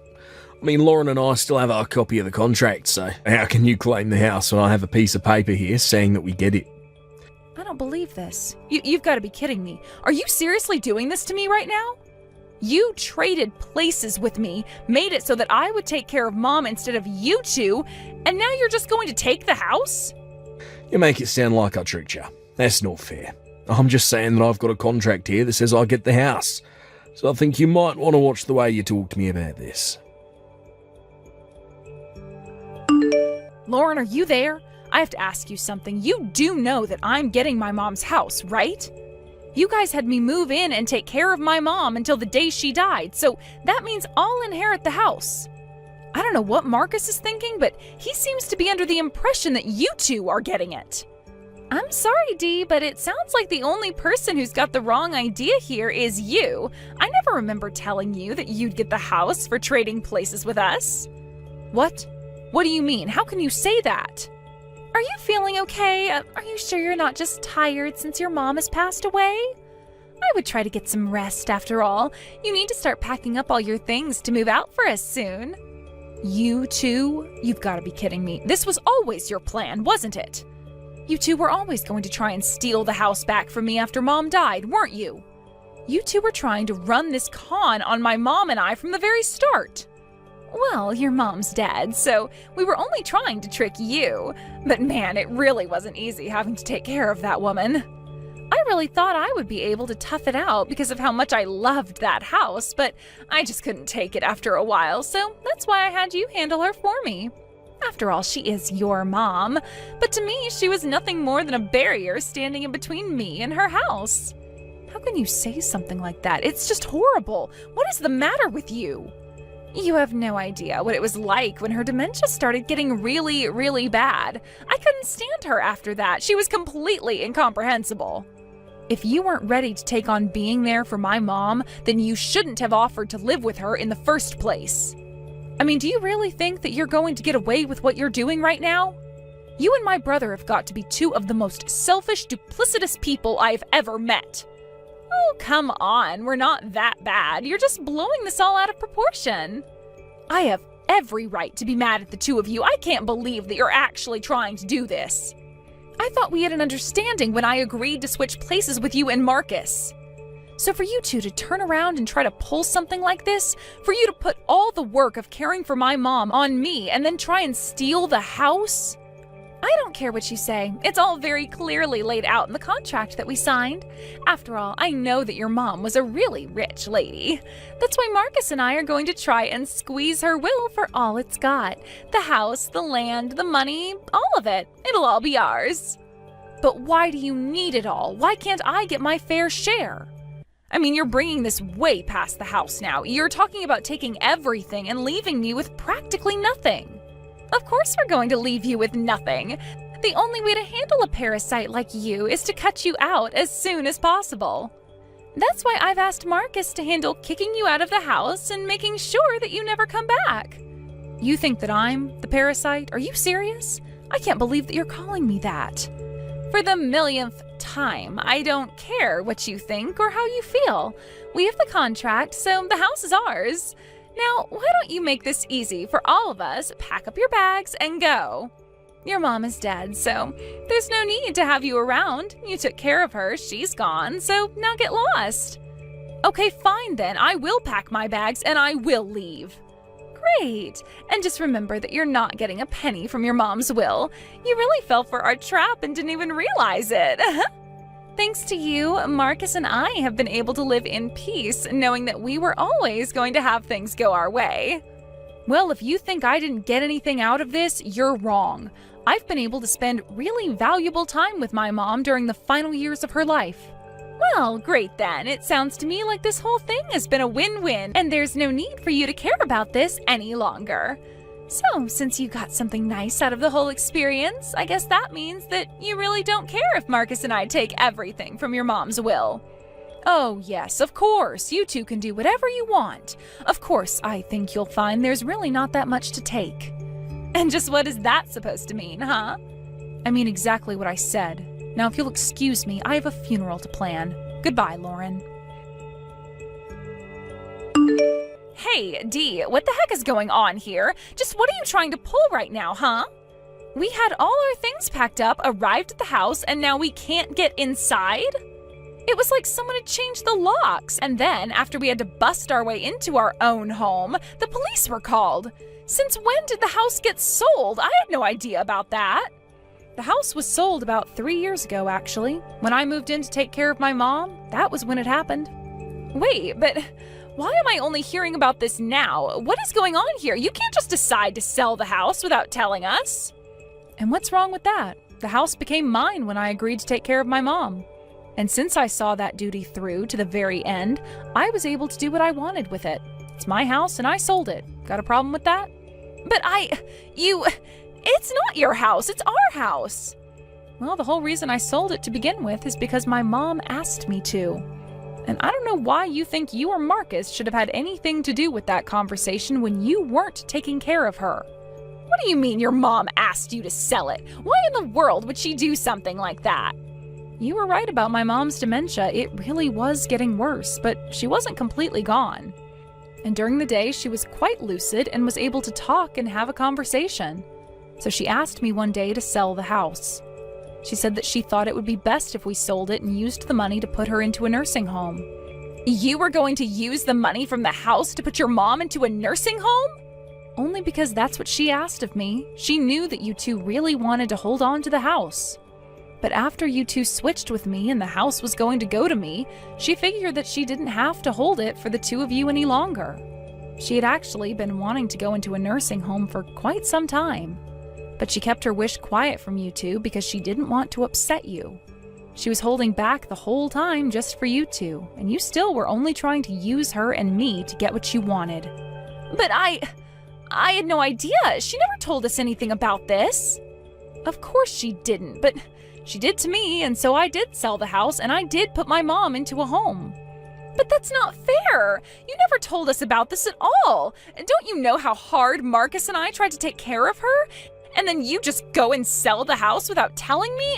I mean, Lauren and I still have our copy of the contract, so how can you claim the house when I have a piece of paper here saying that we get it? I don't believe this. You've got to be kidding me. Are you seriously doing this to me right now? You traded places with me, made it so that I would take care of Mom instead of you two, and now you're just going to take the house? You make it sound like I tricked you. That's not fair. I'm just saying that I've got a contract here that says I get the house. So I think you might want to watch the way you talk to me about this. Lauren, are you there? I have to ask you something. You do know that I'm getting my mom's house, right? You guys had me move in and take care of my mom until the day she died, so that means I'll inherit the house. I don't know what Marcus is thinking, but he seems to be under the impression that you two are getting it. I'm sorry, Dee, but it sounds like the only person who's got the wrong idea here is you. I never remember telling you that you'd get the house for trading places with us. What? What do you mean? How can you say that? Are you feeling okay? Are you sure you're not just tired since your mom has passed away? I would try to get some rest after all. You need to start packing up all your things to move out for us soon. You two? You've got to be kidding me. This was always your plan, wasn't it? You two were always going to try and steal the house back from me after Mom died, weren't you? You two were trying to run this con on my mom and I from the very start. Well, your mom's dead, so we were only trying to trick you. But man, it really wasn't easy having to take care of that woman. I really thought I would be able to tough it out because of how much I loved that house, but I just couldn't take it after a while, so that's why I had you handle her for me. After all, she is your mom, but to me, she was nothing more than a barrier standing in between me and her house. How can you say something like that? It's just horrible. What is the matter with you? You have no idea what it was like when her dementia started getting really, really bad. I couldn't stand her after that. She was completely incomprehensible. If you weren't ready to take on being there for my mom, then you shouldn't have offered to live with her in the first place. I mean, do you really think that you're going to get away with what you're doing right now? You and my brother have got to be two of the most selfish, duplicitous people I've ever met. Oh, come on, we're not that bad. You're just blowing this all out of proportion. I have every right to be mad at the two of you. I can't believe that you're actually trying to do this. I thought we had an understanding when I agreed to switch places with you and Marcus. So for you two to turn around and try to pull something like this, for you to put all the work of caring for my mom on me and then try and steal the house? I don't care what you say. It's all very clearly laid out in the contract that we signed. After all, I know that your mom was a really rich lady. That's why Marcus and I are going to try and squeeze her will for all it's got. The house, the land, the money, all of it. It'll all be ours. But why do you need it all? Why can't I get my fair share? I mean, you're bringing this way past the house now. You're talking about taking everything and leaving me with practically nothing. Of course we're going to leave you with nothing. The only way to handle a parasite like you is to cut you out as soon as possible. That's why I've asked Marcus to handle kicking you out of the house and making sure that you never come back. You think that I'm the parasite? Are you serious? I can't believe that you're calling me that. For the millionth time, I don't care what you think or how you feel. We have the contract, so the house is ours. Now, why don't you make this easy for all of us, pack up your bags, and go? Your mom is dead, so there's no need to have you around. You took care of her, she's gone, so now get lost. Okay, fine then, I will pack my bags and I will leave. Great, and just remember that you're not getting a penny from your mom's will. You really fell for our trap and didn't even realize it. Thanks to you, Marcus and I have been able to live in peace, knowing that we were always going to have things go our way. Well, if you think I didn't get anything out of this, you're wrong. I've been able to spend really valuable time with my mom during the final years of her life. Well, great then. It sounds to me like this whole thing has been a win-win, and there's no need for you to care about this any longer. So, since you got something nice out of the whole experience, I guess that means that you really don't care if Marcus and I take everything from your mom's will. Oh, yes, of course, you two can do whatever you want. Of course, I think you'll find there's really not that much to take. And just what is that supposed to mean, huh? I mean exactly what I said. Now, if you'll excuse me, I have a funeral to plan. Goodbye, Lauren. Hey, Dee, what the heck is going on here? Just what are you trying to pull right now, huh? We had all our things packed up, arrived at the house, and now we can't get inside? It was like someone had changed the locks, and then, after we had to bust our way into our own home, the police were called. Since when did the house get sold? I had no idea about that. The house was sold about 3 years ago, actually. When I moved in to take care of my mom, that was when it happened. Wait, but why am I only hearing about this now? What is going on here? You can't just decide to sell the house without telling us. And what's wrong with that? The house became mine when I agreed to take care of my mom. And since I saw that duty through to the very end, I was able to do what I wanted with it. It's my house and I sold it. Got a problem with that? But it's not your house, it's our house. Well, the whole reason I sold it to begin with is because my mom asked me to. And I don't know why you think you or Marcus should have had anything to do with that conversation when you weren't taking care of her. What do you mean your mom asked you to sell it? Why in the world would she do something like that? You were right about my mom's dementia. It really was getting worse, but she wasn't completely gone. And during the day, she was quite lucid and was able to talk and have a conversation. So she asked me one day to sell the house. She said that she thought it would be best if we sold it and used the money to put her into a nursing home. You were going to use the money from the house to put your mom into a nursing home? Only because that's what she asked of me. She knew that you two really wanted to hold on to the house. But after you two switched with me and the house was going to go to me, she figured that she didn't have to hold it for the two of you any longer. She had actually been wanting to go into a nursing home for quite some time. But she kept her wish quiet from you two because she didn't want to upset you. She was holding back the whole time just for you two, and you still were only trying to use her and me to get what you wanted. But I had no idea. She never told us anything about this. Of course she didn't, but she did to me, and so I did sell the house, and I did put my mom into a home. But that's not fair. You never told us about this at all. And don't you know how hard Marcus and I tried to take care of her? And then you just go and sell the house without telling me?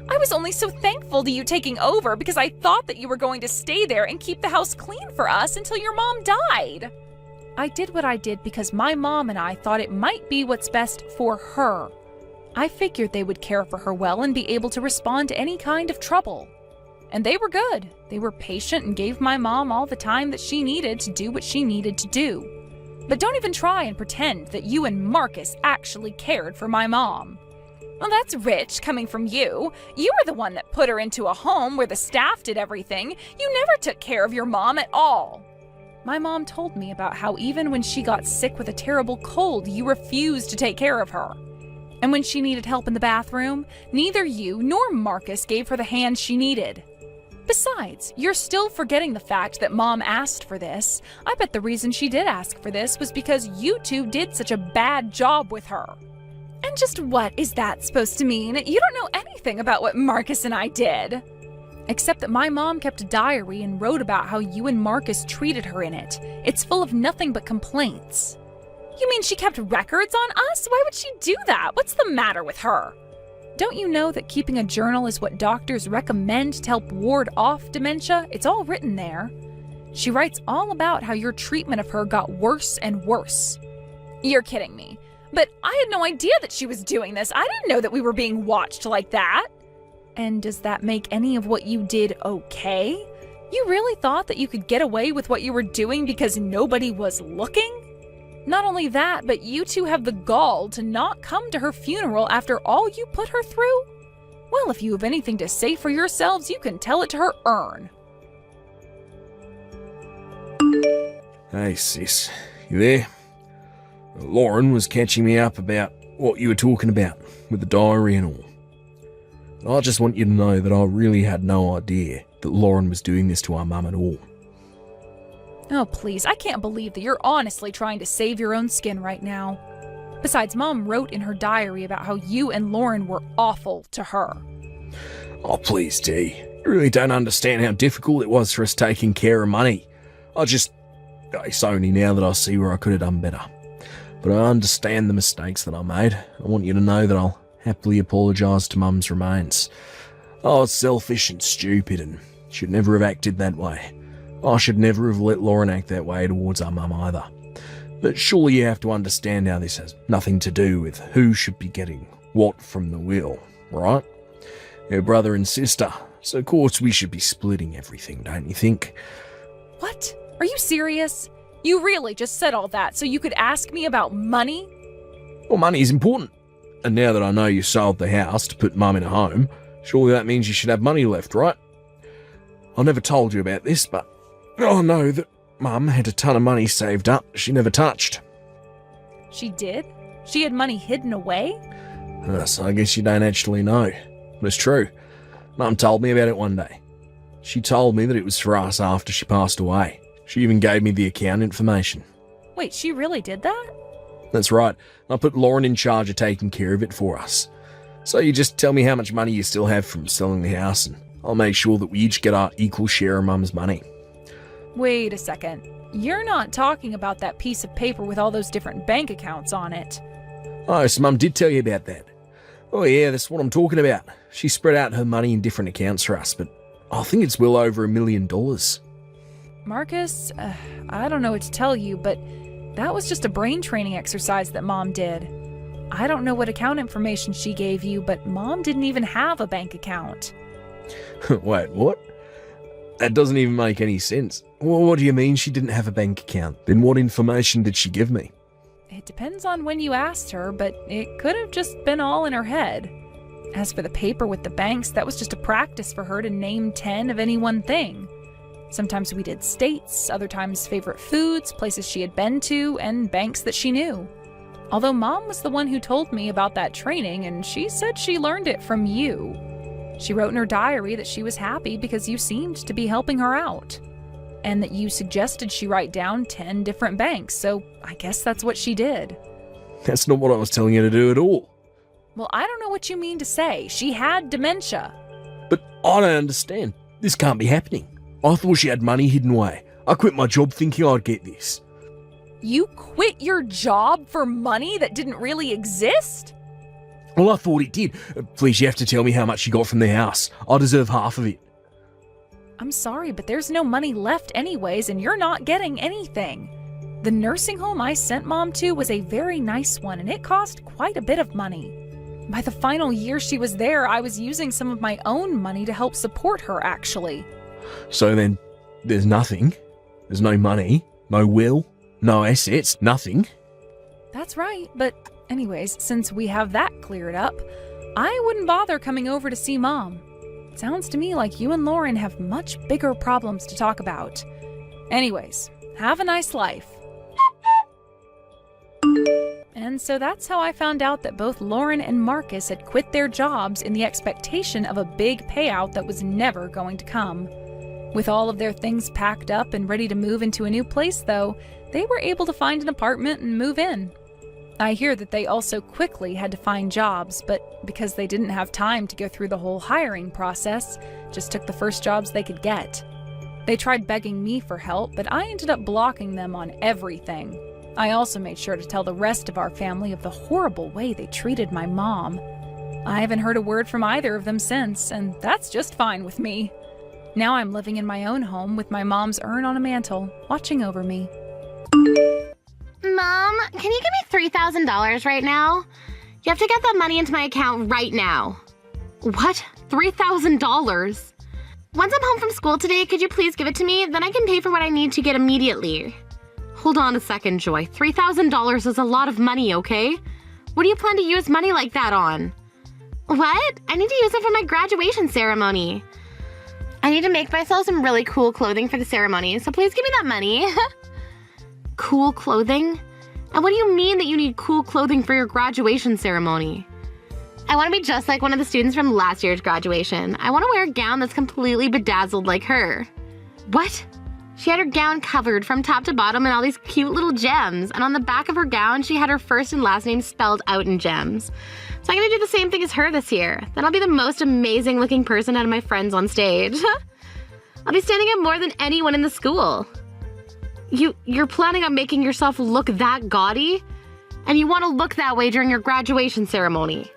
I was only so thankful to you taking over because I thought that you were going to stay there and keep the house clean for us until your mom died. I did what I did because my mom and I thought it might be what's best for her. I figured they would care for her well and be able to respond to any kind of trouble. And they were good. They were patient and gave my mom all the time that she needed to do what she needed to do. But don't even try and pretend that you and Marcus actually cared for my mom. Well, that's rich coming from you. You were the one that put her into a home where the staff did everything. You never took care of your mom at all. My mom told me about how even when she got sick with a terrible cold, you refused to take care of her. And when she needed help in the bathroom, neither you nor Marcus gave her the hand she needed. Besides, you're still forgetting the fact that Mom asked for this. I bet the reason she did ask for this was because you two did such a bad job with her. And just what is that supposed to mean? You don't know anything about what Marcus and I did. Except that my mom kept a diary and wrote about how you and Marcus treated her in it. It's full of nothing but complaints. You mean she kept records on us? Why would she do that? What's the matter with her? Don't you know that keeping a journal is what doctors recommend to help ward off dementia? It's all written there. She writes all about how your treatment of her got worse and worse. You're kidding me. But I had no idea that she was doing this. I didn't know that we were being watched like that. And does that make any of what you did okay? You really thought that you could get away with what you were doing because nobody was looking? Not only that, but you two have the gall to not come to her funeral after all you put her through? Well, if you have anything to say for yourselves, you can tell it to her urn. Hey, sis. You there? Lauren was catching me up about what you were talking about with the diary and all. I just want you to know that I really had no idea that Lauren was doing this to our mum at all. Oh, please, I can't believe that you're honestly trying to save your own skin right now. Besides, Mom wrote in her diary about how you and Lauren were awful to her. Oh, please, Dee. You really don't understand how difficult it was for us taking care of money. It's only now that I see where I could have done better. But I understand the mistakes that I made. I want you to know that I'll happily apologise to Mum's remains. I was selfish and stupid and should never have acted that way. I should never have let Lauren act that way towards our mum either. But surely you have to understand how this has nothing to do with who should be getting what from the will, right? We're brother and sister, so of course we should be splitting everything, don't you think? What? Are you serious? You really just said all that so you could ask me about money? Well, money is important. And now that I know you sold the house to put Mum in a home, surely that means you should have money left, right? I never told you about this, but I know that Mum had a ton of money saved up she never touched. She did? She had money hidden away? So I guess you don't actually know. But it's true. Mum told me about it one day. She told me that it was for us after she passed away. She even gave me the account information. Wait, she really did that? That's right. I put Lauren in charge of taking care of it for us. So you just tell me how much money you still have from selling the house and I'll make sure that we each get our equal share of Mum's money. Wait a second. You're not talking about that piece of paper with all those different bank accounts on it. Oh, so Mum did tell you about that. Oh yeah, that's what I'm talking about. She spread out her money in different accounts for us, but I think it's well over $1 million. Marcus, I don't know what to tell you, but that was just a brain training exercise that Mom did. I don't know what account information she gave you, but Mom didn't even have a bank account. Wait, what? That doesn't even make any sense. Well, what do you mean she didn't have a bank account? Then what information did she give me? It depends on when you asked her, but it could have just been all in her head. As for the paper with the banks, that was just a practice for her to name 10 of any one thing. Sometimes we did states, other times favorite foods, places she had been to, and banks that she knew. Although Mom was the one who told me about that training, and she said she learned it from you. She wrote in her diary that she was happy because you seemed to be helping her out, and that you suggested she write down 10 different banks, so I guess that's what she did. That's not what I was telling you to do at all. Well, I don't know what you mean to say. She had dementia. But I don't understand. This can't be happening. I thought she had money hidden away. I quit my job thinking I'd get this. You quit your job for money that didn't really exist? Well, I thought it did. Please, you have to tell me how much you got from the house. I deserve half of it. I'm sorry, but there's no money left anyways, and you're not getting anything. The nursing home I sent Mom to was a very nice one, and it cost quite a bit of money. By the final year she was there, I was using some of my own money to help support her, actually. So then, there's nothing? There's no money? No will? No assets? Nothing? That's right, but anyways, since we have that cleared up, I wouldn't bother coming over to see Mom. Sounds to me like you and Lauren have much bigger problems to talk about. Anyways, have a nice life. And so that's how I found out that both Lauren and Marcus had quit their jobs in the expectation of a big payout that was never going to come. With all of their things packed up and ready to move into a new place, though, they were able to find an apartment and move in. I hear that they also quickly had to find jobs, but because they didn't have time to go through the whole hiring process, just took the first jobs they could get. They tried begging me for help, but I ended up blocking them on everything. I also made sure to tell the rest of our family of the horrible way they treated my mom. I haven't heard a word from either of them since, and that's just fine with me. Now I'm living in my own home with my mom's urn on a mantle, watching over me. Mom, can you give me $3,000 right now? You have to get that money into my account right now. What? $3,000? Once I'm home from school today, could you please give it to me? Then I can pay for what I need to get immediately. Hold on a second, Joy. $3,000 is a lot of money, okay? What do you plan to use money like that on? What? I need to use it for my graduation ceremony. I need to make myself some really cool clothing for the ceremony, so please give me that money. Cool clothing? And what do you mean that you need cool clothing for your graduation ceremony? I want to be just like one of the students from last year's graduation. I want to wear a gown that's completely bedazzled like her. What? She had her gown covered from top to bottom in all these cute little gems, and on the back of her gown, she had her first and last name spelled out in gems. So I'm gonna do the same thing as her this year. Then I'll be the most amazing looking person out of my friends on stage. I'll be standing out more than anyone in the school. You're planning on making yourself look that gaudy? And you want to look that way during your graduation ceremony.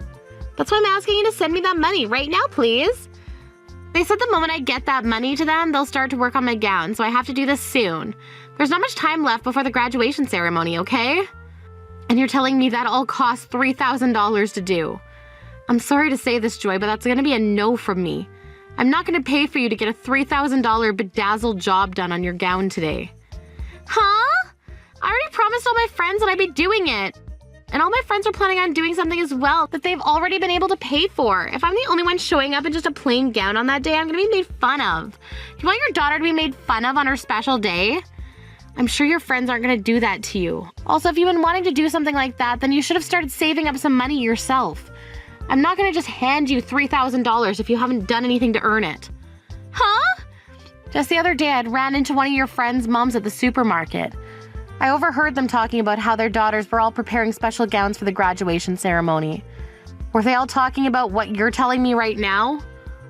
That's why I'm asking you to send me that money right now, please. They said the moment I get that money to them, they'll start to work on my gown, so I have to do this soon. There's not much time left before the graduation ceremony, okay? And you're telling me that all costs $3,000 to do. I'm sorry to say this, Joy, but that's gonna be a no from me. I'm not gonna pay for you to get a $3,000 bedazzled job done on your gown today. Huh? I already promised all my friends that I'd be doing it. And all my friends are planning on doing something as well that they've already been able to pay for. If I'm the only one showing up in just a plain gown on that day, I'm gonna be made fun of. You want your daughter to be made fun of on her special day? I'm sure your friends aren't gonna do that to you. Also, if you've been wanting to do something like that, then you should have started saving up some money yourself. I'm not gonna just hand you $3,000 if you haven't done anything to earn it. Huh? Just the other day, I'd ran into one of your friends' moms at the supermarket. I overheard them talking about how their daughters were all preparing special gowns for the graduation ceremony. Were they all talking about what you're telling me right now?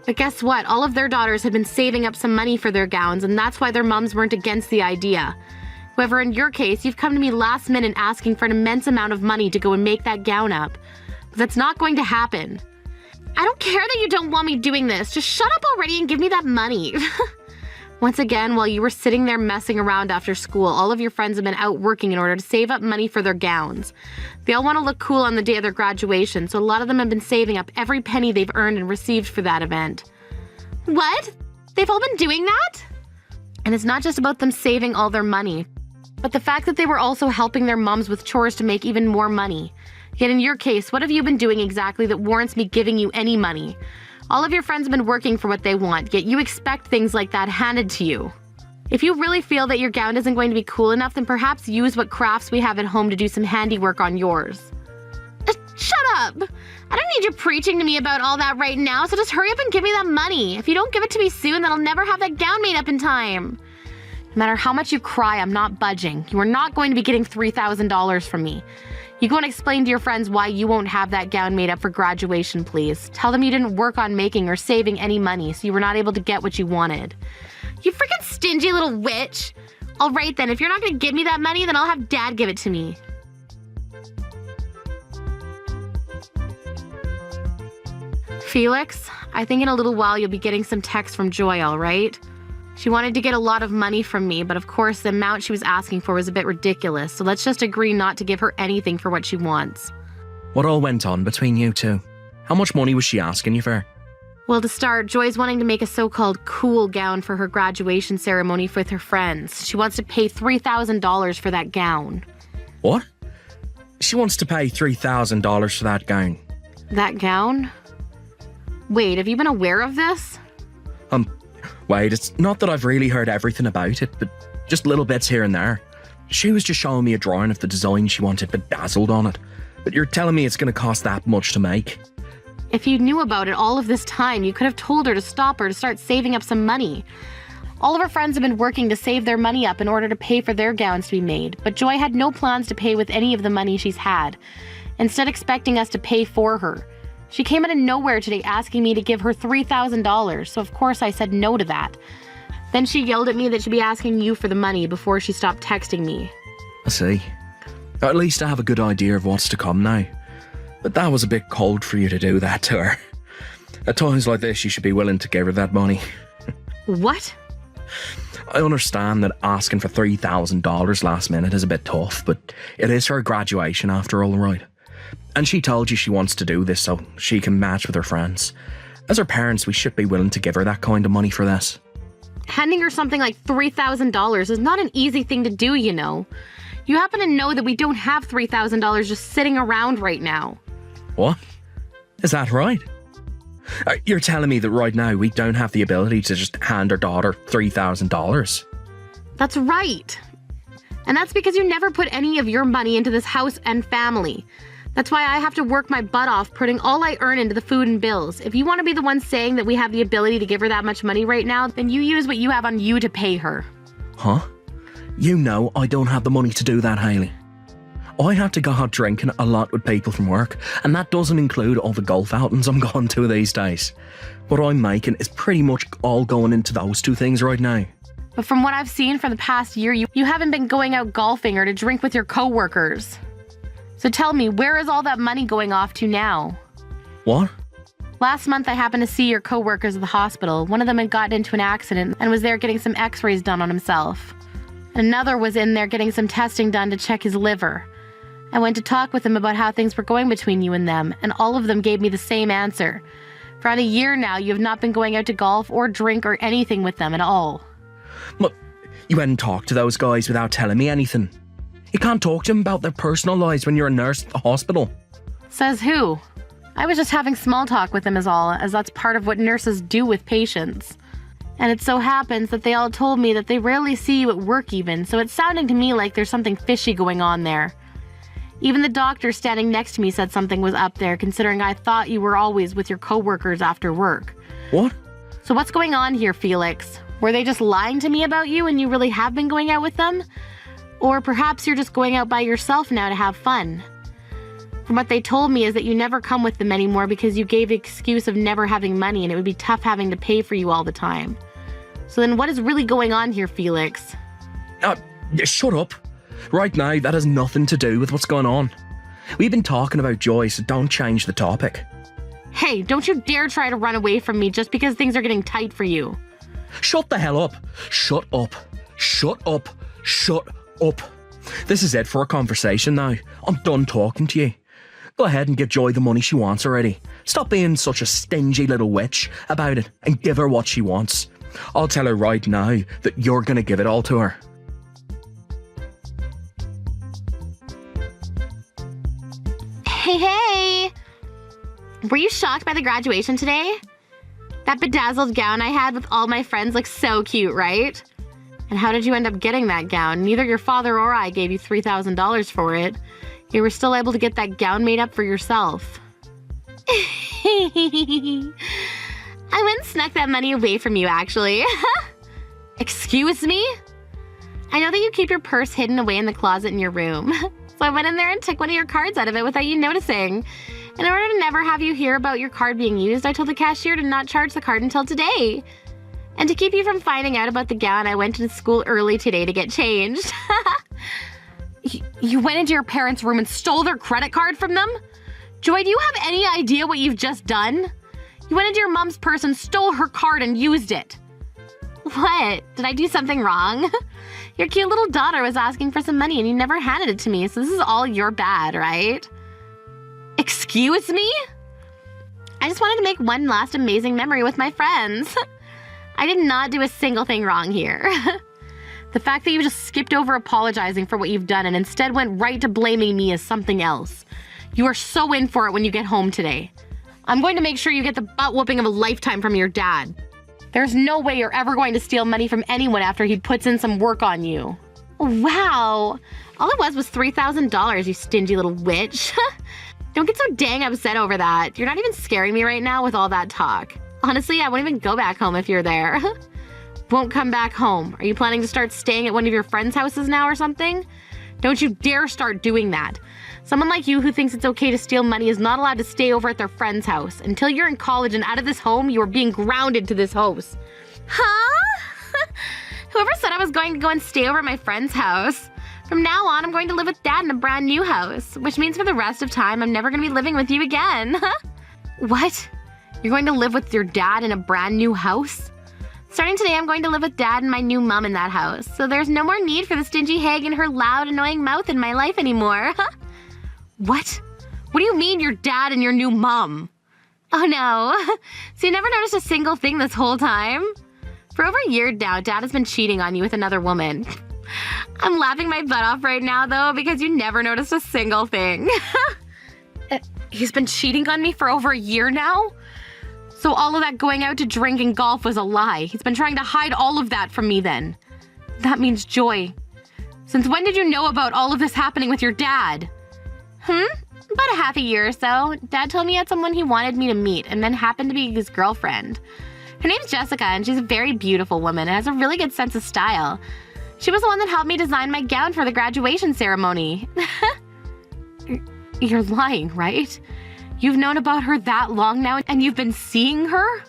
But guess what? All of their daughters had been saving up some money for their gowns, and that's why their moms weren't against the idea. However, in your case, you've come to me last minute asking for an immense amount of money to go and make that gown up. But that's not going to happen. I don't care that you don't want me doing this. Just shut up already and give me that money. Once again, while you were sitting there messing around after school, all of your friends have been out working in order to save up money for their gowns. They all want to look cool on the day of their graduation, so a lot of them have been saving up every penny they've earned and received for that event. What? They've all been doing that? And it's not just about them saving all their money, but the fact that they were also helping their moms with chores to make even more money. Yet in your case, what have you been doing exactly that warrants me giving you any money? All of your friends have been working for what they want, yet you expect things like that handed to you. If you really feel that your gown isn't going to be cool enough, then perhaps use what crafts we have at home to do some handiwork on yours. Shut up! I don't need you preaching to me about all that right now, so just hurry up and give me that money. If you don't give it to me soon, then I'll never have that gown made up in time. No matter how much you cry, I'm not budging. You are not going to be getting $3,000 from me. You go and explain to your friends why you won't have that gown made up for graduation, please. Tell them you didn't work on making or saving any money, so you were not able to get what you wanted. You freaking stingy little witch! All right then, if you're not gonna give me that money, then I'll have Dad give it to me. Felix, I think in a little while you'll be getting some text from Joy, all right? She wanted to get a lot of money from me, but of course the amount she was asking for was a bit ridiculous, so let's just agree not to give her anything for what she wants. What all went on between you two? How much money was she asking you for? Well, to start, Joy's wanting to make a so-called cool gown for her graduation ceremony with her friends. She wants to pay $3,000 for that gown. What? She wants to pay $3,000 for that gown. That gown? Wait, have you been aware of this? Wait, it's not that I've really heard everything about it, but just little bits here and there. She was just showing me a drawing of the design she wanted bedazzled on it. But you're telling me it's going to cost that much to make? If you knew about it all of this time, you could have told her to stop her to start saving up some money. All of her friends have been working to save their money up in order to pay for their gowns to be made, but Joy had no plans to pay with any of the money she's had, instead expecting us to pay for her. She came out of nowhere today asking me to give her $3,000, so of course I said no to that. Then she yelled at me that she'd be asking you for the money before she stopped texting me. I see. At least I have a good idea of what's to come now. But that was a bit cold for you to do that to her. At times like this, you should be willing to give her that money. What? I understand that asking for $3,000 last minute is a bit tough, but it is her graduation after all, right? And she told you she wants to do this so she can match with her friends. As her parents, we should be willing to give her that kind of money for this. Handing her something like $3,000 is not an easy thing to do, you know. You happen to know that we don't have $3,000 just sitting around right now. What? Is that right? You're telling me that right now we don't have the ability to just hand our daughter $3,000? That's right. And that's because you never put any of your money into this house and family. That's why I have to work my butt off putting all I earn into the food and bills. If you want to be the one saying that we have the ability to give her that much money right now, then you use what you have on you to pay her. Huh? You know I don't have the money to do that, Hayley. I have to go out drinking a lot with people from work, and that doesn't include all the golf outings I'm going to these days. What I'm making is pretty much all going into those two things right now. But from what I've seen for the past year, you haven't been going out golfing or to drink with your coworkers. So tell me, where is all that money going off to now? What? Last month I happened to see your coworkers at the hospital. One of them had gotten into an accident and was there getting some x-rays done on himself. Another was in there getting some testing done to check his liver. I went to talk with them about how things were going between you and them, and all of them gave me the same answer. For around a year now, you have not been going out to golf or drink or anything with them at all. But you hadn't talked to those guys without telling me anything. You can't talk to them about their personal lives when you're a nurse at the hospital. Says who? I was just having small talk with them is all, as that's part of what nurses do with patients. And it so happens that they all told me that they rarely see you at work even, so it's sounding to me like there's something fishy going on there. Even the doctor standing next to me said something was up there, considering I thought you were always with your coworkers after work. What? So what's going on here, Felix? Were they just lying to me about you and you really have been going out with them? Or perhaps you're just going out by yourself now to have fun. From what they told me is that you never come with them anymore because you gave the excuse of never having money and it would be tough having to pay for you all the time. So then what is really going on here, Felix? Shut up. Right now, that has nothing to do with what's going on. We've been talking about Joy, so don't change the topic. Hey, don't you dare try to run away from me just because things are getting tight for you. Shut the hell up. Shut up. Shut up. Shut up. This is it for a conversation now. I'm done talking to you. Go ahead and give Joy the money she wants already. Stop being such a stingy little witch about it and give her what she wants. I'll tell her right now that you're going to give it all to her. Hey! Were you shocked by the graduation today? That bedazzled gown I had with all my friends looks so cute, right? And how did you end up getting that gown? Neither your father or I gave you $3,000 for it. You were still able to get that gown made up for yourself. I went and snuck that money away from you, actually. Excuse me? I know that you keep your purse hidden away in the closet in your room. So I went in there and took one of your cards out of it without you noticing. In order to never have you hear about your card being used, I told the cashier to not charge the card until today. And to keep you from finding out about the gown, I went to school early today to get changed. You went into your parents' room and stole their credit card from them? Joy, do you have any idea what you've just done? You went into your mom's purse and stole her card and used it. What? Did I do something wrong? Your cute little daughter was asking for some money and you never handed it to me, so this is all your bad, right? Excuse me? I just wanted to make one last amazing memory with my friends. I did not do a single thing wrong here. The fact that you just skipped over apologizing for what you've done and instead went right to blaming me is something else. You are so in for it when you get home today. I'm going to make sure you get the butt whooping of a lifetime from your dad. There's no way you're ever going to steal money from anyone after he puts in some work on you. Wow. All it was $3,000, you stingy little witch. Don't get so dang upset over that. You're not even scaring me right now with all that talk. Honestly, I won't even go back home if you're there. Won't come back home. Are you planning to start staying at one of your friends' houses now or something? Don't you dare start doing that. Someone like you who thinks it's okay to steal money is not allowed to stay over at their friend's house. Until you're in college and out of this home, you are being grounded to this house. Huh? Whoever said I was going to go and stay over at my friend's house? From now on, I'm going to live with Dad in a brand new house, which means for the rest of time, I'm never going to be living with you again. What? You're going to live with your dad in a brand new house? Starting today, I'm going to live with Dad and my new mom in that house, so there's no more need for the stingy hag and her loud, annoying mouth in my life anymore. What? What do you mean your dad and your new mom? Oh no. So you never noticed a single thing this whole time? For over a year now, Dad has been cheating on you with another woman. I'm laughing my butt off right now, though, because you never noticed a single thing. He's been cheating on me for over a year now? So all of that going out to drink and golf was a lie. He's been trying to hide all of that from me then. That means Joy. Since when did you know about all of this happening with your dad? About a half a year or so. Dad told me he had someone he wanted me to meet and then happened to be his girlfriend. Her name's Jessica and she's a very beautiful woman and has a really good sense of style. She was the one that helped me design my gown for the graduation ceremony. You're lying, right? You've known about her that long now and you've been seeing her?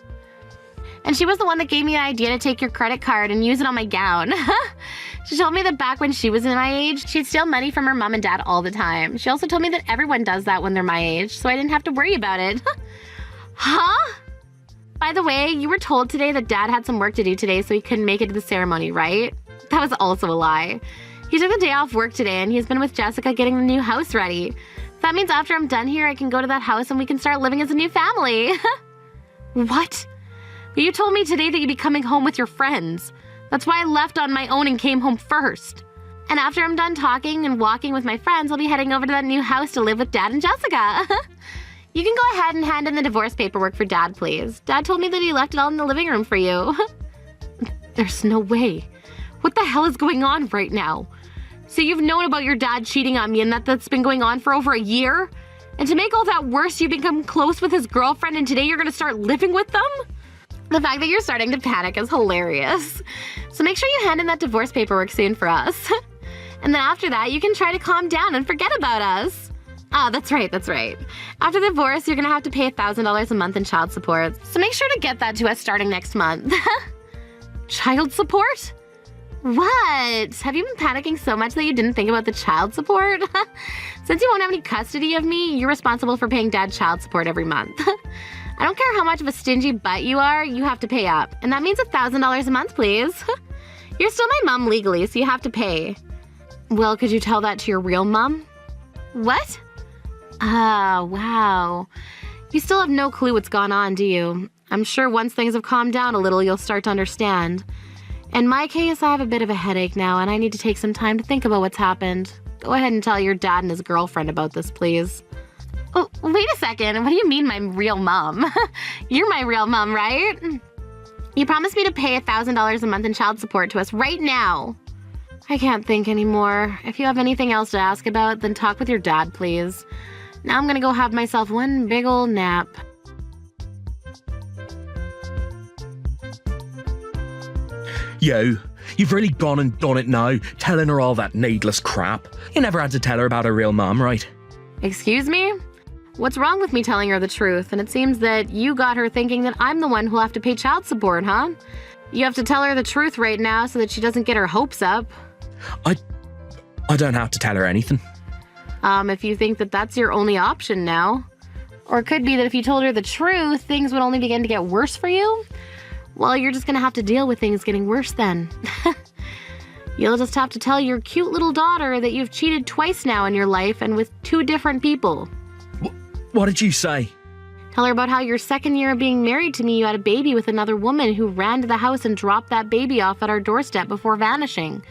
And she was the one that gave me an idea to take your credit card and use it on my gown. She told me that back when she was in my age, she'd steal money from her mom and dad all the time. She also told me that everyone does that when they're my age, so I didn't have to worry about it. Huh? By the way, you were told today that Dad had some work to do today so he couldn't make it to the ceremony, right? That was also a lie. He took the day off work today and he's been with Jessica getting the new house ready. That means after I'm done here, I can go to that house and we can start living as a new family. What? But you told me today that you'd be coming home with your friends. That's why I left on my own and came home first. And after I'm done talking and walking with my friends, I'll be heading over to that new house to live with Dad and Jessica. You can go ahead and hand in the divorce paperwork for Dad, please. Dad told me that he left it all in the living room for you. There's no way. What the hell is going on right now? So you've known about your dad cheating on me and that's been going on for over a year? And to make all that worse, you become close with his girlfriend and today you're gonna start living with them? The fact that you're starting to panic is hilarious. So make sure you hand in that divorce paperwork soon for us. And then after that, you can try to calm down and forget about us. Ah, that's right. After the divorce, you're gonna have to pay $1,000 a month in child support. So make sure to get that to us starting next month. Child support? What? Have you been panicking so much that you didn't think about the child support? Since you won't have any custody of me, you're responsible for paying Dad child support every month. I don't care how much of a stingy butt you are, you have to pay up. And that means $1,000 a month, please. You're still my mom legally, so you have to pay. Well, could you tell that to your real mom? What? Ah, wow. You still have no clue what's gone on, do you? I'm sure once things have calmed down a little, you'll start to understand. In my case, I have a bit of a headache now, and I need to take some time to think about what's happened. Go ahead and tell your dad and his girlfriend about this, please. Oh, wait a second. What do you mean my real mom? You're my real mom, right? You promised me to pay $1,000 a month in child support to us right now. I can't think anymore. If you have anything else to ask about, then talk with your dad, please. Now I'm gonna go have myself one big ol' nap. You've really gone and done it now, telling her all that needless crap. You never had to tell her about her real mom, right? Excuse me? What's wrong with me telling her the truth? And it seems that you got her thinking that I'm the one who'll have to pay child support, huh? You have to tell her the truth right now so that she doesn't get her hopes up. I don't have to tell her anything. If you think that that's your only option now. Or it could be that if you told her the truth, things would only begin to get worse for you. Well, you're just gonna have to deal with things getting worse then. You'll just have to tell your cute little daughter that you've cheated twice now in your life and with 2 different people. What did you say? Tell her about how your 2nd year of being married to me, you had a baby with another woman who ran to the house and dropped that baby off at our doorstep before vanishing.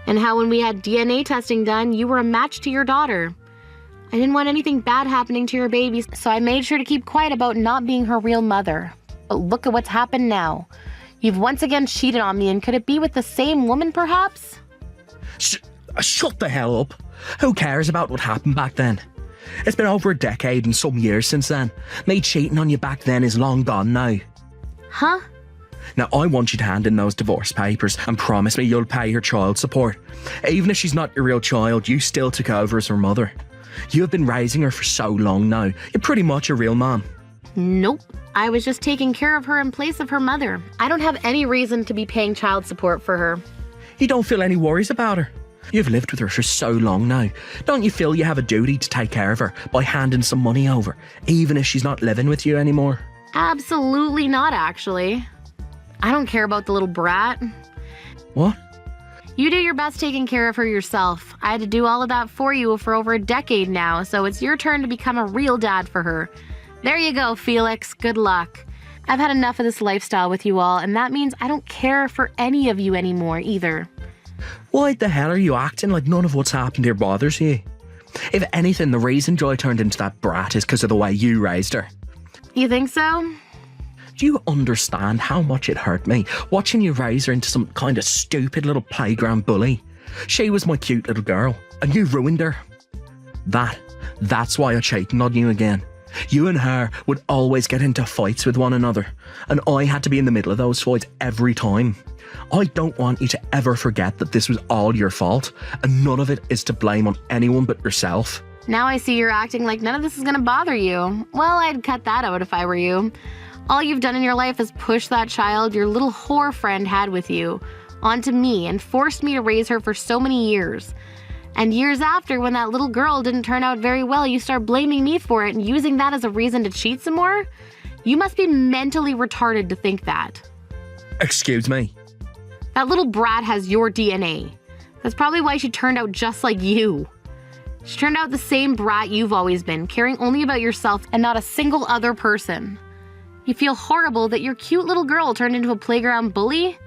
And how when we had DNA testing done, you were a match to your daughter. I didn't want anything bad happening to your baby, so I made sure to keep quiet about not being her real mother. But look at what's happened now. You've once again cheated on me, and could it be with the same woman, perhaps? Shut the hell up. Who cares about what happened back then? It's been over a decade and some years since then. Me cheating on you back then is long gone now. Huh? Now, I want you to hand in those divorce papers and promise me you'll pay her child support. Even if she's not your real child, you still took over as her mother. You have been raising her for so long now. You're pretty much a real mom. Nope. I was just taking care of her in place of her mother. I don't have any reason to be paying child support for her. You don't feel any worries about her? You've lived with her for so long now. Don't you feel you have a duty to take care of her by handing some money over, even if she's not living with you anymore? Absolutely not, actually. I don't care about the little brat. What? You do your best taking care of her yourself. I had to do all of that for you for over a decade now, so it's your turn to become a real dad for her. There you go, Felix. Good luck. I've had enough of this lifestyle with you all, and that means I don't care for any of you anymore either. Why the hell are you acting like none of what's happened here bothers you? If anything, the reason Joy turned into that brat is because of the way you raised her. You think so? Do you understand how much it hurt me watching you raise her into some kind of stupid little playground bully? She was my cute little girl, and you ruined her. That's why I cheated on you again. You and her would always get into fights with one another, and I had to be in the middle of those fights every time. I don't want you to ever forget that this was all your fault, and none of it is to blame on anyone but yourself. Now I see you're acting like none of this is gonna bother you. Well, I'd cut that out if I were you. All you've done in your life is push that child your little whore friend had with you onto me and forced me to raise her for so many years. And years after, when that little girl didn't turn out very well, you start blaming me for it and using that as a reason to cheat some more? You must be mentally retarded to think that. Excuse me? That little brat has your DNA. That's probably why she turned out just like you. She turned out the same brat you've always been, caring only about yourself and not a single other person. You feel horrible that your cute little girl turned into a playground bully?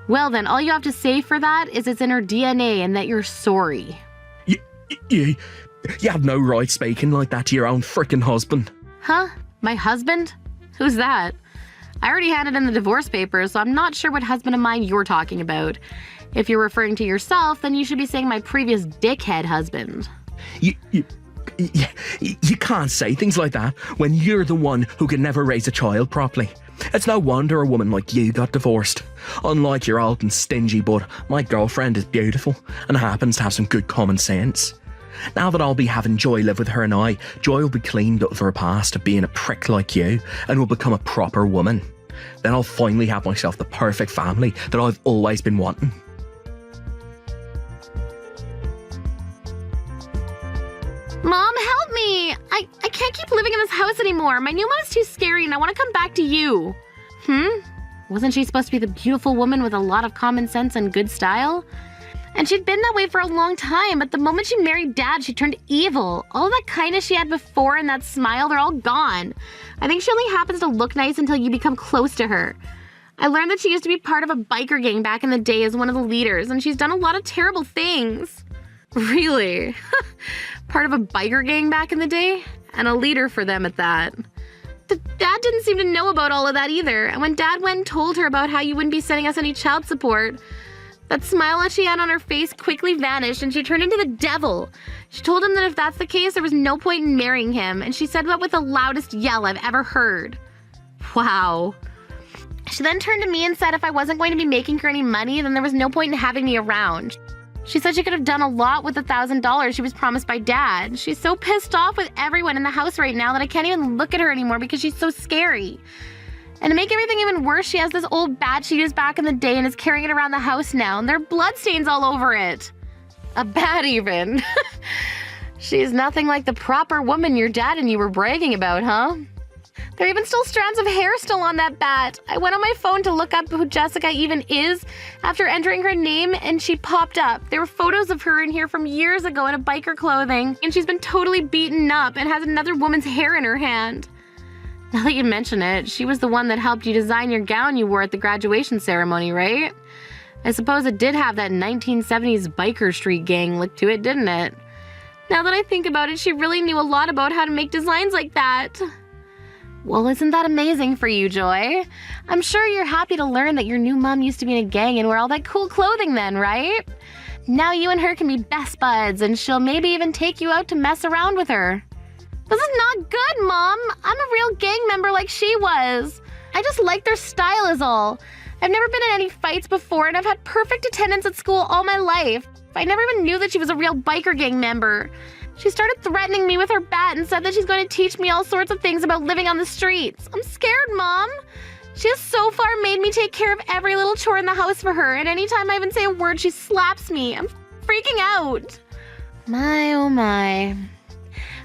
Well then, all you have to say for that is it's in her DNA and that you're sorry. You have no right speaking like that to your own frickin' husband. Huh? My husband? Who's that? I already handed in the divorce papers, so I'm not sure what husband of mine you're talking about. If you're referring to yourself, then you should be saying my previous dickhead husband. You can't say things like that when you're the one who can never raise a child properly. It's no wonder a woman like you got divorced. Unlike your old and stingy bud, my girlfriend is beautiful and happens to have some good common sense. Now that I'll be having Joy live with her and I, Joy will be cleaned up of her past of being a prick like you and will become a proper woman. Then I'll finally have myself the perfect family that I've always been wanting. Mom, help me! I can't keep living in this house anymore. My new mom is too scary and I want to come back to you. Wasn't she supposed to be the beautiful woman with a lot of common sense and good style? And she'd been that way for a long time, but the moment she married Dad, she turned evil. All that kindness she had before and that smile, they're all gone. I think she only happens to look nice until you become close to her. I learned that she used to be part of a biker gang back in the day as one of the leaders, and she's done a lot of terrible things. Really? Part of a biker gang back in the day? And a leader for them at that. Dad didn't seem to know about all of that either, and when Dad went and told her about how you wouldn't be sending us any child support, that smile that she had on her face quickly vanished and she turned into the devil. She told him that if that's the case, there was no point in marrying him, and she said that with the loudest yell I've ever heard. Wow. She then turned to me and said if I wasn't going to be making her any money, then there was no point in having me around. She said she could have done a lot with the $1,000 she was promised by Dad. She's so pissed off with everyone in the house right now that I can't even look at her anymore because she's so scary. And to make everything even worse, she has this old bat she used back in the day and is carrying it around the house now, and there are bloodstains all over it. A bat even. She's nothing like the proper woman your dad and you were bragging about, huh? There are even still strands of hair still on that bat. I went on my phone to look up who Jessica even is after entering her name, and she popped up. There were photos of her in here from years ago in a biker clothing, and she's been totally beaten up and has another woman's hair in her hand. Now that you mention it, she was the one that helped you design your gown you wore at the graduation ceremony, right? I suppose it did have that 1970s biker street gang look to it, didn't it? Now that I think about it, she really knew a lot about how to make designs like that. Well, isn't that amazing for you, Joy? I'm sure you're happy to learn that your new mom used to be in a gang and wear all that cool clothing then, right? Now you and her can be best buds, and she'll maybe even take you out to mess around with her. This is not good, Mom. I'm a real gang member like she was. I just like their style is all. I've never been in any fights before, and I've had perfect attendance at school all my life. I never even knew that she was a real biker gang member. She started threatening me with her bat and said that she's going to teach me all sorts of things about living on the streets. I'm scared, Mom. She has so far made me take care of every little chore in the house for her, and anytime I even say a word, she slaps me. I'm freaking out. My, oh my.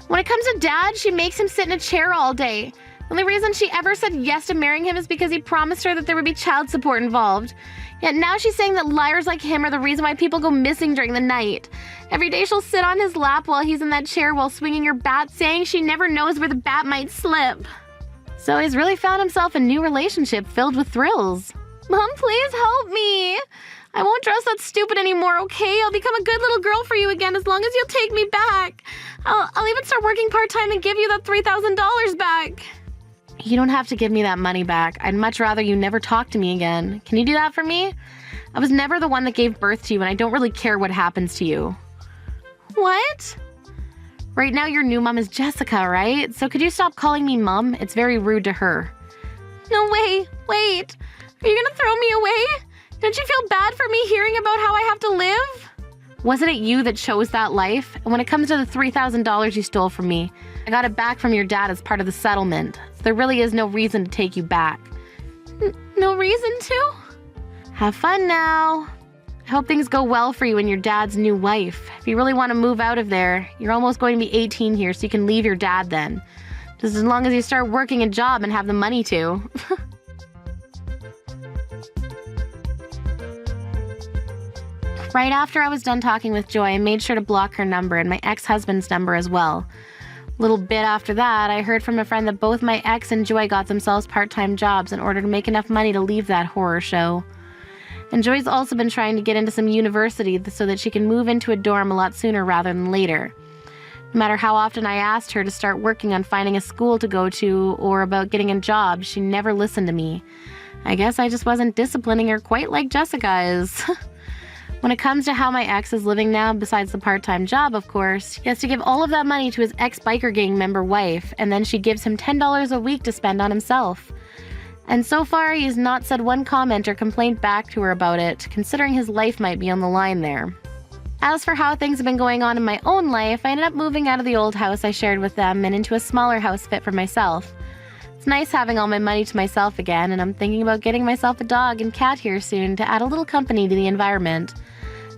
When it comes to Dad, she makes him sit in a chair all day. The only reason she ever said yes to marrying him is because he promised her that there would be child support involved. Yet now she's saying that liars like him are the reason why people go missing during the night. Every day she'll sit on his lap while he's in that chair while swinging her bat, saying she never knows where the bat might slip. So he's really found himself a new relationship filled with thrills. Mom, please help me. I won't dress that stupid anymore, okay? I'll become a good little girl for you again as long as you'll take me back. I'll even start working part-time and give you that $3,000 back. You don't have to give me that money back. I'd much rather you never talk to me again. Can you do that for me? I was never the one that gave birth to you, and I don't really care what happens to you. What? Right now, your new mom is Jessica, right? So could you stop calling me Mom? It's very rude to her. No way. Wait. Are you gonna throw me away? Don't you feel bad for me hearing about how I have to live? Wasn't it you that chose that life? And when it comes to the $3,000 you stole from me, I got it back from your dad as part of the settlement. So there really is no reason to take you back. No reason to? Have fun now. I hope things go well for you and your dad's new wife. If you really want to move out of there, you're almost going to be 18 here, so you can leave your dad then. Just as long as you start working a job and have the money to. Right after I was done talking with Joy, I made sure to block her number and my ex-husband's number as well. A little bit after that, I heard from a friend that both my ex and Joy got themselves part-time jobs in order to make enough money to leave that horror show. And Joy's also been trying to get into some university so that she can move into a dorm a lot sooner rather than later. No matter how often I asked her to start working on finding a school to go to or about getting a job, she never listened to me. I guess I just wasn't disciplining her quite like Jessica is. When it comes to how my ex is living now, besides the part-time job, of course, he has to give all of that money to his ex-biker gang member wife, and then she gives him $10 a week to spend on himself. And so far, he has not said one comment or complaint back to her about it, considering his life might be on the line there. As for how things have been going on in my own life, I ended up moving out of the old house I shared with them and into a smaller house fit for myself. It's nice having all my money to myself again, and I'm thinking about getting myself a dog and cat here soon to add a little company to the environment.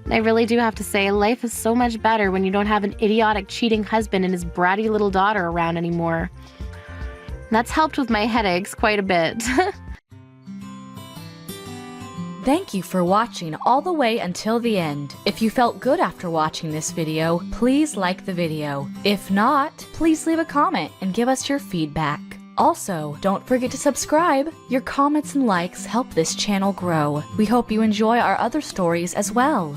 I really do have to say, life is so much better when you don't have an idiotic, cheating husband and his bratty little daughter around anymore. That's helped with my headaches quite a bit. Thank you for watching all the way until the end. If you felt good after watching this video, please like the video. If not, please leave a comment and give us your feedback. Also, don't forget to subscribe. Your comments and likes help this channel grow. We hope you enjoy our other stories as well.